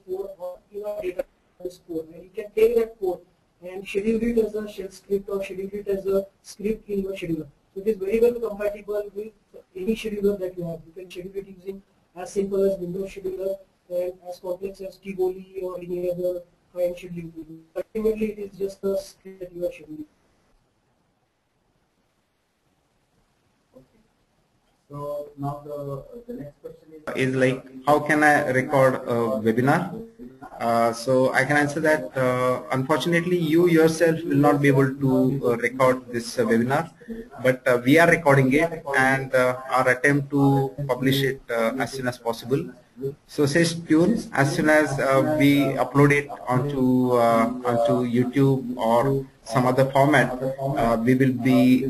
or in our database code, and you can take that code and schedule it as a shell script or schedule it as a script in your scheduler. So it is very well compatible with any scheduler that you have. You can schedule it using as simple as Windows scheduler and as complex as Tivoli or any other high-end scheduling tool. Ultimately, it is just a script that you are scheduling. So now the next question is like, how can I record a webinar? So I can answer that. Unfortunately, you yourself will not be able to record this webinar, but we are recording it, and our attempt to publish it as soon as possible. So stay tuned. As soon as we upload it onto YouTube or some other format, we will be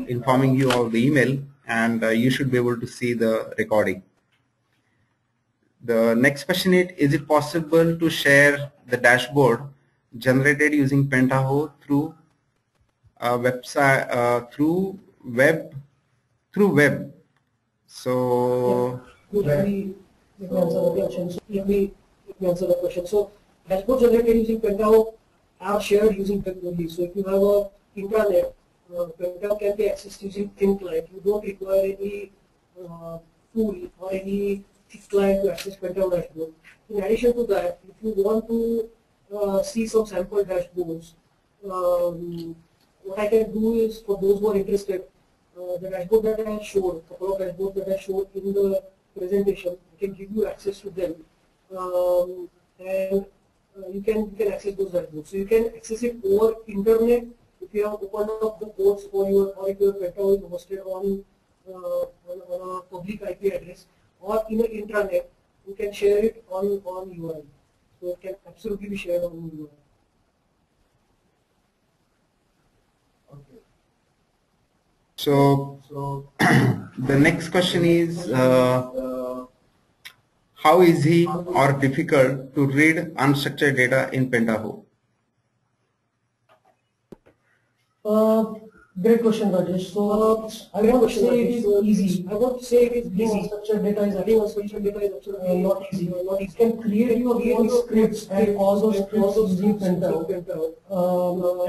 informing you of the email, and you should be able to see the recording. The next question is it possible to share the dashboard generated using Pentaho through a website, through web? So let me answer the question. So let me answer the question. So dashboard generated using Pentaho are shared using technology. So if you have a intranet, Pentaho can be accessed using thin client. You don't require any tool or any thick client to access Pentaho dashboard. In addition to that, if you want to see some sample dashboards, what I can do is, for those who are interested, the dashboard that I showed, a couple of dashboards that I showed in the presentation, I can give you access to them. And you can access those dashboards. So you can access it over internet if you have opened up the ports for your, or if your Pentaho is hosted on a public IP address, or in an intranet, you can share it on URL. So it can absolutely be shared on URL. Okay. So the next question is, how easy or difficult to read unstructured data in Pentaho? Great question, Rajesh. So I won't say it is easy. I won't say it is easy. Unstructured data is absolutely not easy. You can create your own scripts and call those scripts using Pentaho.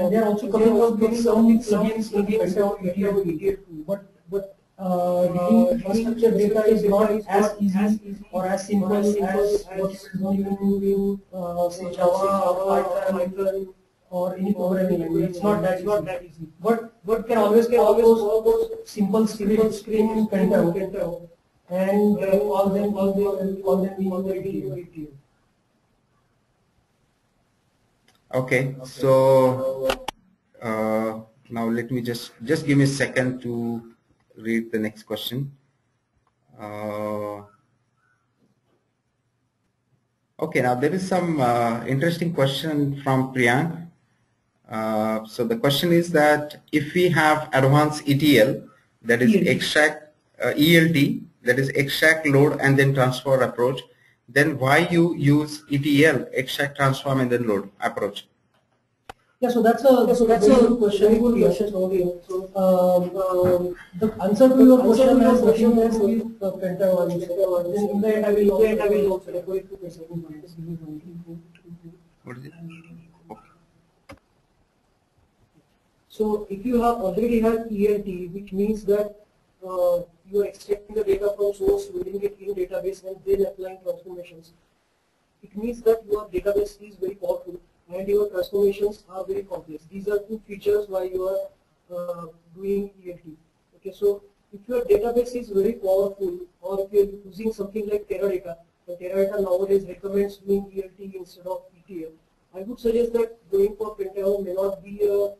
And they are also coming up with some plugins in Pentaho ETL tool. But reading unstructured data is not as easy or as simple as what you do in say Java or Python or any programming language. It's not that easy. But can always call those simple scripts in Pentaho and call them in your ETL. Okay, so now let me just give me a second to read the next question. Okay, now there is some interesting question from Priyank. So the question is that if we have advanced ETL, that is extract, ELT, that is extract, load, and then transfer approach, then why you use ETL, extract, transform, and then load approach? Yeah, so that's a very good question. So the answer to your question has nothing to do with Pentaho. In the end, I will also refer it to the second point. What is it? Okay. So if you have already have ELT, which means that you are extracting the data from source, loading it in database, and then applying transformations. It means that your database is very powerful and your transformations are very complex. These are two features why you are doing ELT. Okay, so if your database is very powerful, or if you are using something like Teradata, and Teradata nowadays recommends doing ELT instead of ETL, I would suggest that going for Pentaho may not be a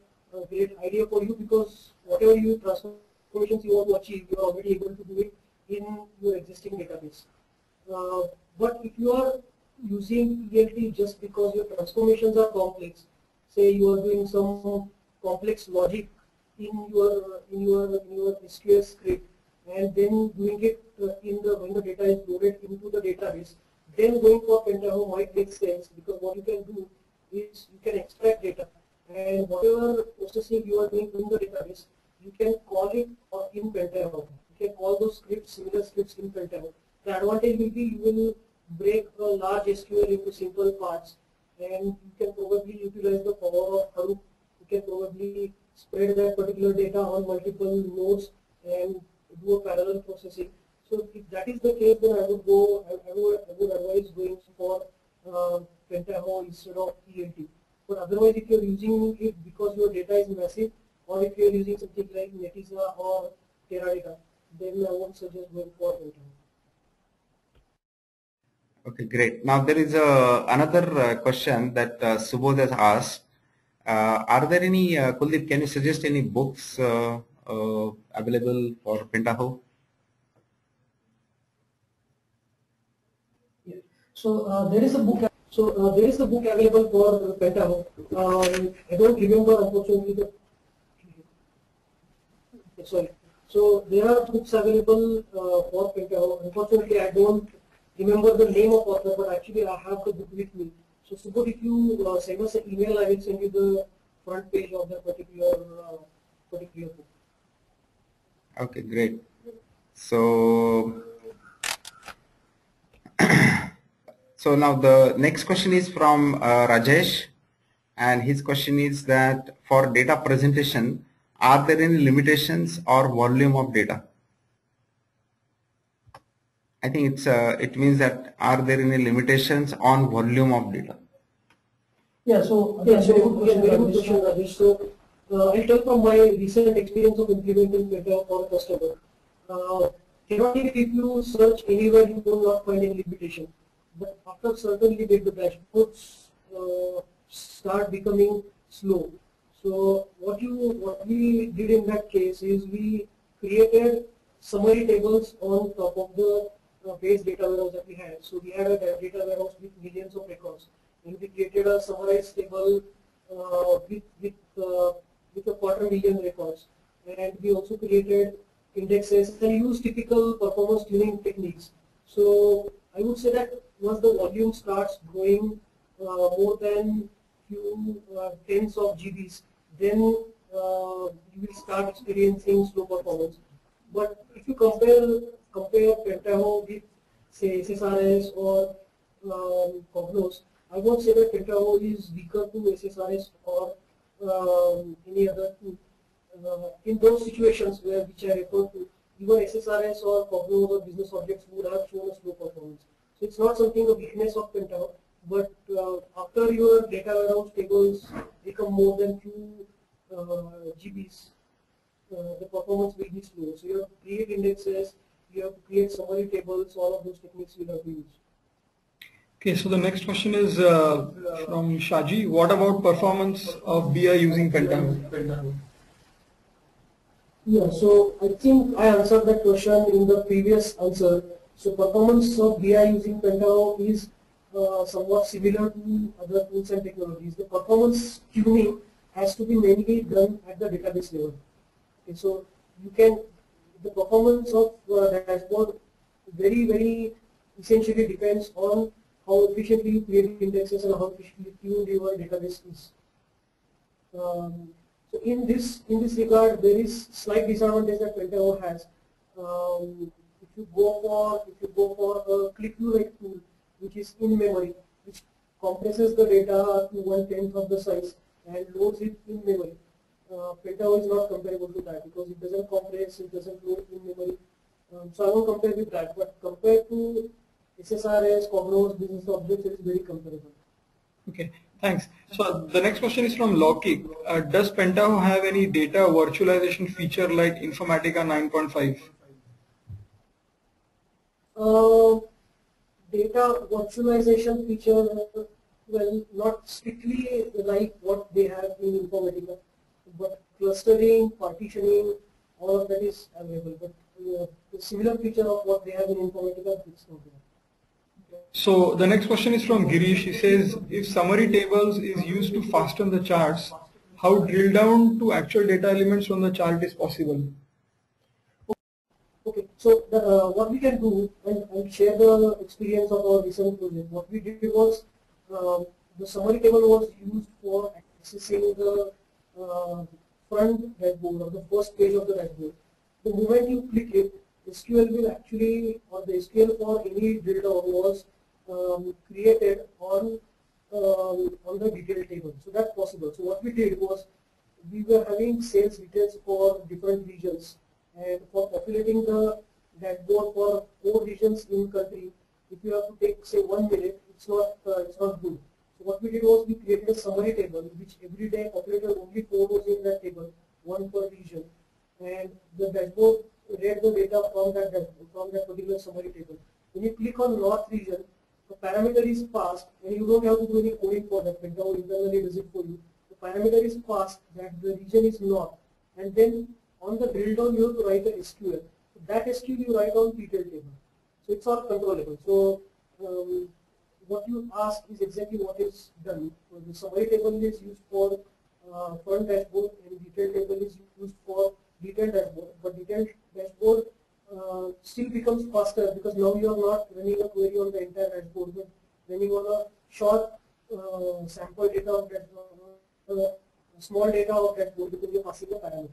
great idea for you, because whatever you transformations you want to achieve, you are already able to do it in your existing database. But if you are using ELT just because your transformations are complex, say you are doing some complex logic in your SQL script and then doing it when the data is loaded into the database, then going for Pentaho might make sense, because what you can do is you can extract data, and whatever processing you are doing in the database, you can call it in Pentaho. You can call those scripts, similar scripts in Pentaho. The advantage will be you will break a large SQL into simple parts, and you can probably utilize the power of Hadoop. You can probably spread that particular data on multiple nodes and do a parallel processing. So if that is the case, then I would advise going for Pentaho instead of ELT. But otherwise, if you are using it because your data is massive, or if you are using something like Netezza or Teradata, then I won't suggest going for Pentaho. Okay, great. Now there is another question that Subodh has asked. Are there any, Kuldeep, can you suggest any books available for Pentaho? Yeah. So there is a book. So there is a book available for Pentaho. I don't remember, unfortunately. Sorry. So there are books available for Pentaho. Unfortunately, I don't remember the name of author, but actually I have the book with me. So suppose if you send us an email, I will send you the front page of that particular book. Okay, great. So, so now the next question is from Rajesh, and his question is that for data presentation, are there any limitations or volume of data? I think it's it means that are there any limitations on volume of data? Yeah, so very good question, Rajesh. So I'll tell from my recent experience of implementing Pentaho for a customer. Theoretically, if you search anywhere, you will not find any limitation. But after certainly get the dashboards start becoming slow. So what we did in that case is we created summary tables on top of the base data warehouse that we had. So we had a data warehouse with millions of records, and we created a summarized table with a 250,000 records, and we also created indexes and used typical performance tuning techniques. So I would say that once the volume starts growing more than few tens of GBs, then you will start experiencing slow performance. But if you compare Pentaho with say SSRS or Cognos, I won't say that Pentaho is weaker to SSRS or any other tool. In those situations which I referred to, even SSRS or Cognos or business objects would have shown a slow performance. So it's not something a weakness of Pentaho, but after your data warehouse tables become more than few GBs, the performance will be slow. So you have to create indexes, you have to create summary tables, all of those techniques you have to use. Okay, so the next question is from Shaji. What about performance of BI using Pentaho? Yeah, so I think I answered that question in the previous answer. So performance of BI using Pentaho is somewhat similar to other tools and technologies. The performance tuning has to be mainly done at the database level. Okay, so you can, the performance of dashboard very essentially depends on how efficiently you create indexes and how efficiently tuned your database is. So in this regard, there is slight disadvantage that Pentaho has. If you go for a click-to-write tool, which is in memory, which compresses the data to 1/10 of the size and loads it in memory, Pentaho is not comparable to that because it doesn't compress, it doesn't load in memory. So I won't compare with that, but compared to SSRS, Cognos, business objects, it is very comparable. Okay, thanks. So the next question is from Loki. Does Pentaho have any data virtualization feature like Informatica 9.5? Data virtualization feature, well, not strictly like what they have in Informatica, but clustering, partitioning, all of that is available. But the similar feature of what they have in Informatica, it's not there. So the next question is from Girish. He says, if summary tables is used to fasten the charts, how drill down to actual data elements from the chart is possible? Okay, so what we can do, and share the experience of our recent project. What we did was, the summary table was used for accessing the front dashboard or the first page of the dashboard. The moment you click it, SQL will actually, or the SQL for any drill down was created on the detail table. So that's possible. So what we did was, we were having sales details for different regions, and for populating the dashboard for 4 regions in country, if you have to take say 1 minute, it's not good. So what we did was, we created a summary table which every day populated only 4 rows in that table, 1 per region, and the dashboard read the data from that dashboard, from that particular summary table. When you click on North region, the parameter is passed, and you don't have to do any coding for that. Pentaho internally does it for you. The parameter is passed that the region is North, and then on the drill down you have to write a SQL. So that SQL you write on detail table. So it's all controllable. So what you ask is exactly what is done. So the summary table is used for front dashboard, and detail table is used for detailed dashboard. But detailed dashboard still becomes faster because now you are not running a query on the entire dashboard, but running on a short sample data of that, small data of dashboard because you are passing the parameter.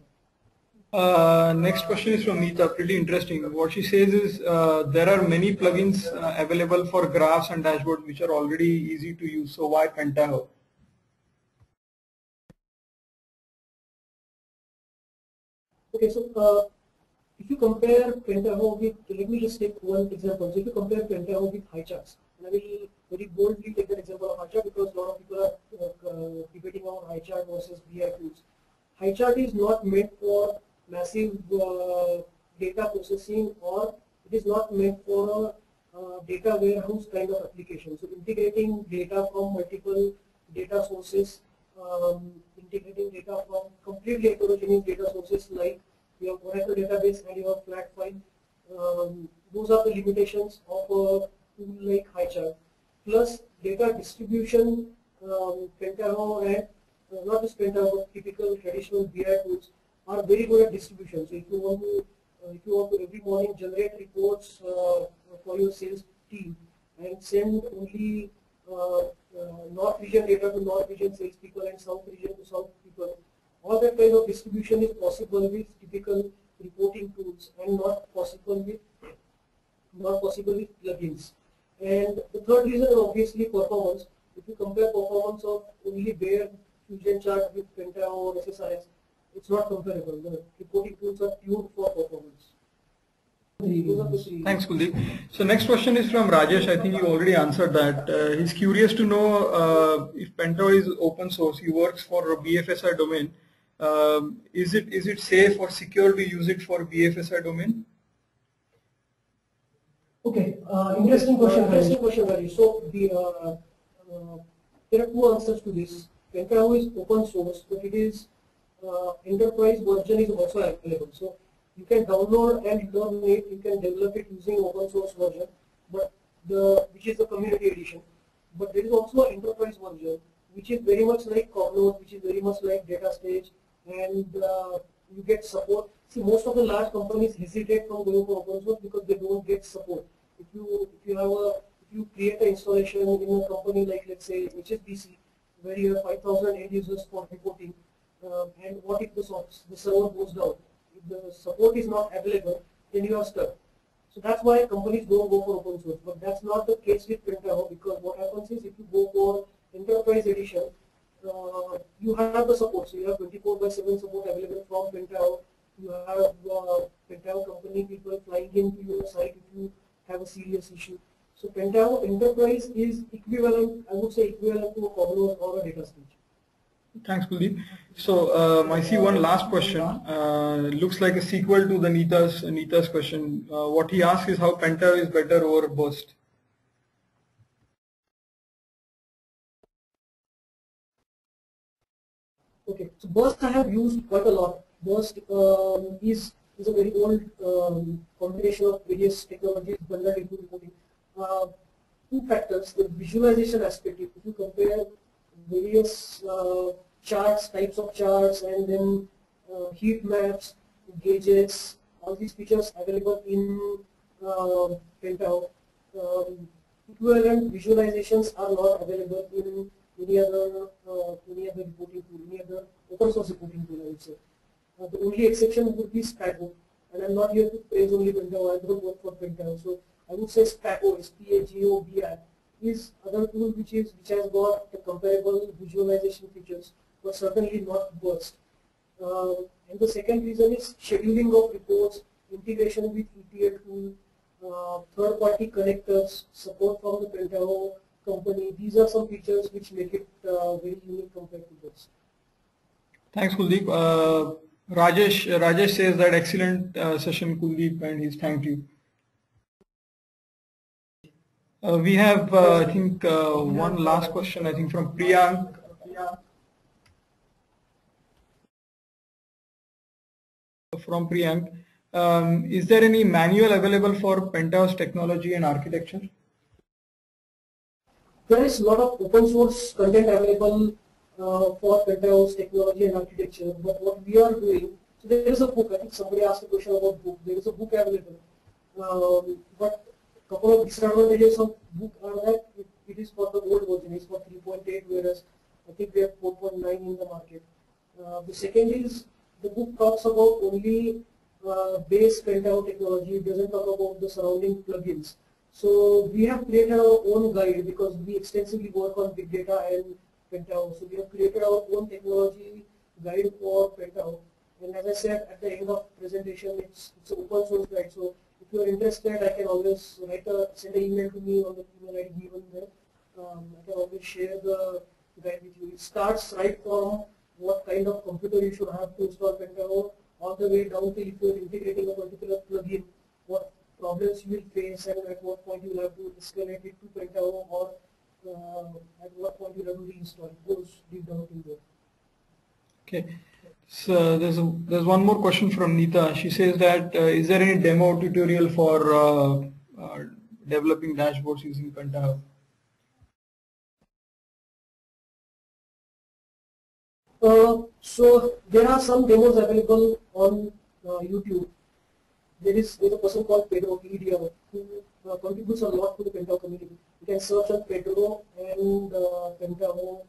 Next question is from Neeta, pretty interesting. What she says is there are many plugins available for graphs and dashboards which are already easy to use. So why Pentaho? Okay, so if you compare Pentaho with, let me just take one example. So if you compare Pentaho with high charts, and I will very boldly take the example of high chart because a lot of people are debating on high chart versus BI tools. High chart is not meant for massive data processing, or it is not meant for a data warehouse kind of application. So integrating data from multiple data sources, integrating data from completely heterogeneous data sources like your Oracle database and your flat file. Those are the limitations of a tool like HighChart. Plus data distribution, Pentaho and not just Pentaho but typical traditional BI tools are very good at distribution. So if you want to every morning generate reports for your sales team and send only North region data to North region salespeople and South region to South people, all that kind of distribution is possible with typical reporting tools and not possible with plugins. And the third reason is obviously performance. If you compare performance of only bare Fusion chart with Pentaho or SSIS, it's not comparable. The reporting tools are tuned for performance. Those are the three. Thanks, Kuldeep. So next question is from Rajesh. I think you already answered that. He's curious to know if Pentaho is open source. He works for a BFSI domain. Is it safe or secure to use it for BFSI domain? Okay, interesting question, Rajesh. So there are two answers to this. Pentaho is open source, but it is enterprise version is also available. So you can download and learn it. You can develop it using open source version, but which is the community edition. But there is also an enterprise version, which is very much like Cognos, which is very much like DataStage, and you get support. See, most of the large companies hesitate from going for open source because they don't get support. If you create an installation in a company like, let's say, HSBC, where you have 5,000 end users for reporting, and what if the server goes down? If the support is not available, then you are stuck. So that's why companies don't go for open source. But that's not the case with Pentaho, because what happens is if you go for enterprise edition, you have the support. So you have 24/7 support available from Pentaho. You have Pentaho company people flying into your site if you have a serious issue. So Pentaho Enterprise is equivalent, I would say equivalent to a Cognos or a DataStage. Thanks, Kuldeep. So I see one last question. Looks like a sequel to the Neeta's question. What he asks is how Pentaho is better over Burst. Okay, so Burst I have used quite a lot. Burst is a very old combination of various technologies bundled into reporting. Two factors: the visualization aspect. If you compare various charts, types of charts, and then heat maps, gauges, all these features available in Pentaho. Equivalent visualizations are not available in any other reporting tool, any other open source reporting tool, I would say. The only exception would be Spago, and I'm not here to praise only Pentaho. I don't work for Pentaho, so I would say Spago, S-P-A-G-O-B-I, is other tool which has got the comparable visualization features, but certainly not Burst. And the second reason is scheduling of reports, integration with ETL tool, third-party connectors, support from the Pentaho company. These are some features which make it very unique compared to Burst. Thanks, Kuldeep. Rajesh says that excellent session, Kuldeep, and he's thanked you. We have, I think, one last question, I think, from Priyank. Is there any manual available for Pentaho's technology and architecture? There is a lot of open source content available for Pentaho's technology and architecture, but what we are doing, so there is a book. I think somebody asked a question about book. There is a book available, but a couple of disadvantages of book are that it is for the old version. It's for 3.8, whereas I think we have 4.9 in the market. The second is the book talks about only base Pentaho technology. It doesn't talk about the surrounding plugins. So we have created our own guide because we extensively work on big data and Pentaho. So we have created our own technology guide for Pentaho. And as I said at the end of presentation, it's an open source guide. So if you are interested, I can always send an email to me on the email ID given there. I can always share the guide with you. It starts right from what kind of computer you should have to install Pentaho, all the way down to if you are integrating a particular plugin, what problems you will face and at what point you will have to escalate it to Pentaho or at what point you have to reinstall. It goes deep down in there. Okay. So there's one more question from Neeta. She says that is there any demo tutorial for developing dashboards using Pentaho? So there are some demos available on YouTube. There's a person called Pedro, PEDO, who contributes a lot to the Pentaho community. You can search on Pedro and Pentaho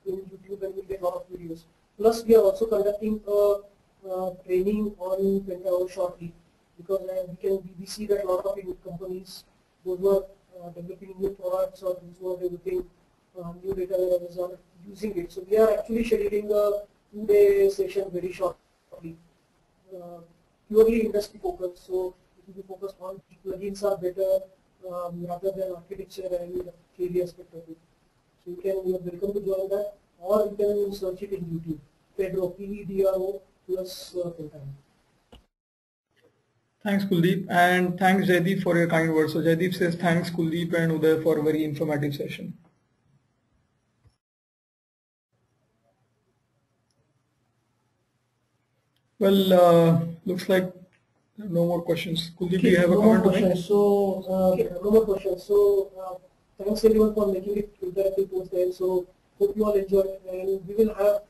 in YouTube and you'll get a lot of videos. Plus, we are also conducting a training on Pentaho shortly because we see that a lot of companies, those who are developing new products or those who are developing new data warehouses are using it. So we are actually scheduling a 2-day session very shortly. Purely industry focused, so it will be focused on plugins are better rather than architecture and theory aspect of it. So you are welcome to join that, or you can search it in YouTube. Pedro, PEDRO plus Pentaho. Thanks, Kuldeep, and thanks Jaideep for your kind words. So Jaideep says thanks Kuldeep and Uday for a very informative session. Well, looks like no more questions. Kuldeep, do you have a comment to make? No more questions. So thanks everyone for making it interactive towards the end. So hope you all enjoy, and we will have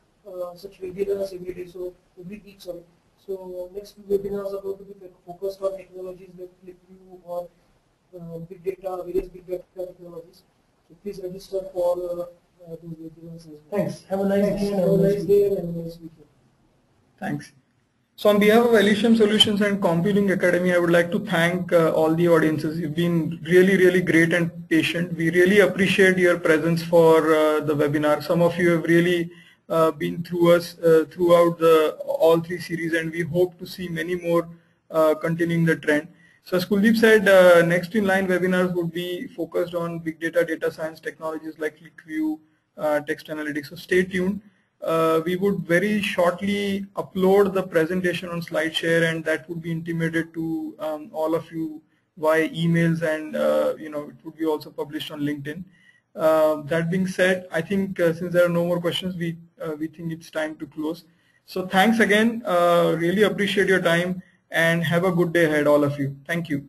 such webinars every day. So every week, sorry. So next webinars are going to be focused on technologies like ClickView or big data, various big data technologies. So please register for those webinars as well. Thanks. Have a nice day. Have a nice day and have a nice weekend. Thanks. So on behalf of Elysium Solutions and Computing Academy, I would like to thank all the audiences. You've been really, really great and patient. We really appreciate your presence for the webinar. Some of you have really been through us throughout all 3 series, and we hope to see many more continuing the trend. So as Kuldeep said, next in line webinars would be focused on big data, data science technologies like ClickView, text analytics. So stay tuned. We would very shortly upload the presentation on SlideShare, and that would be intimated to all of you via emails, and it would be also published on LinkedIn. That being said, I think since there are no more questions, we think it's time to close. So thanks again. Really appreciate your time, and have a good day ahead, all of you. Thank you.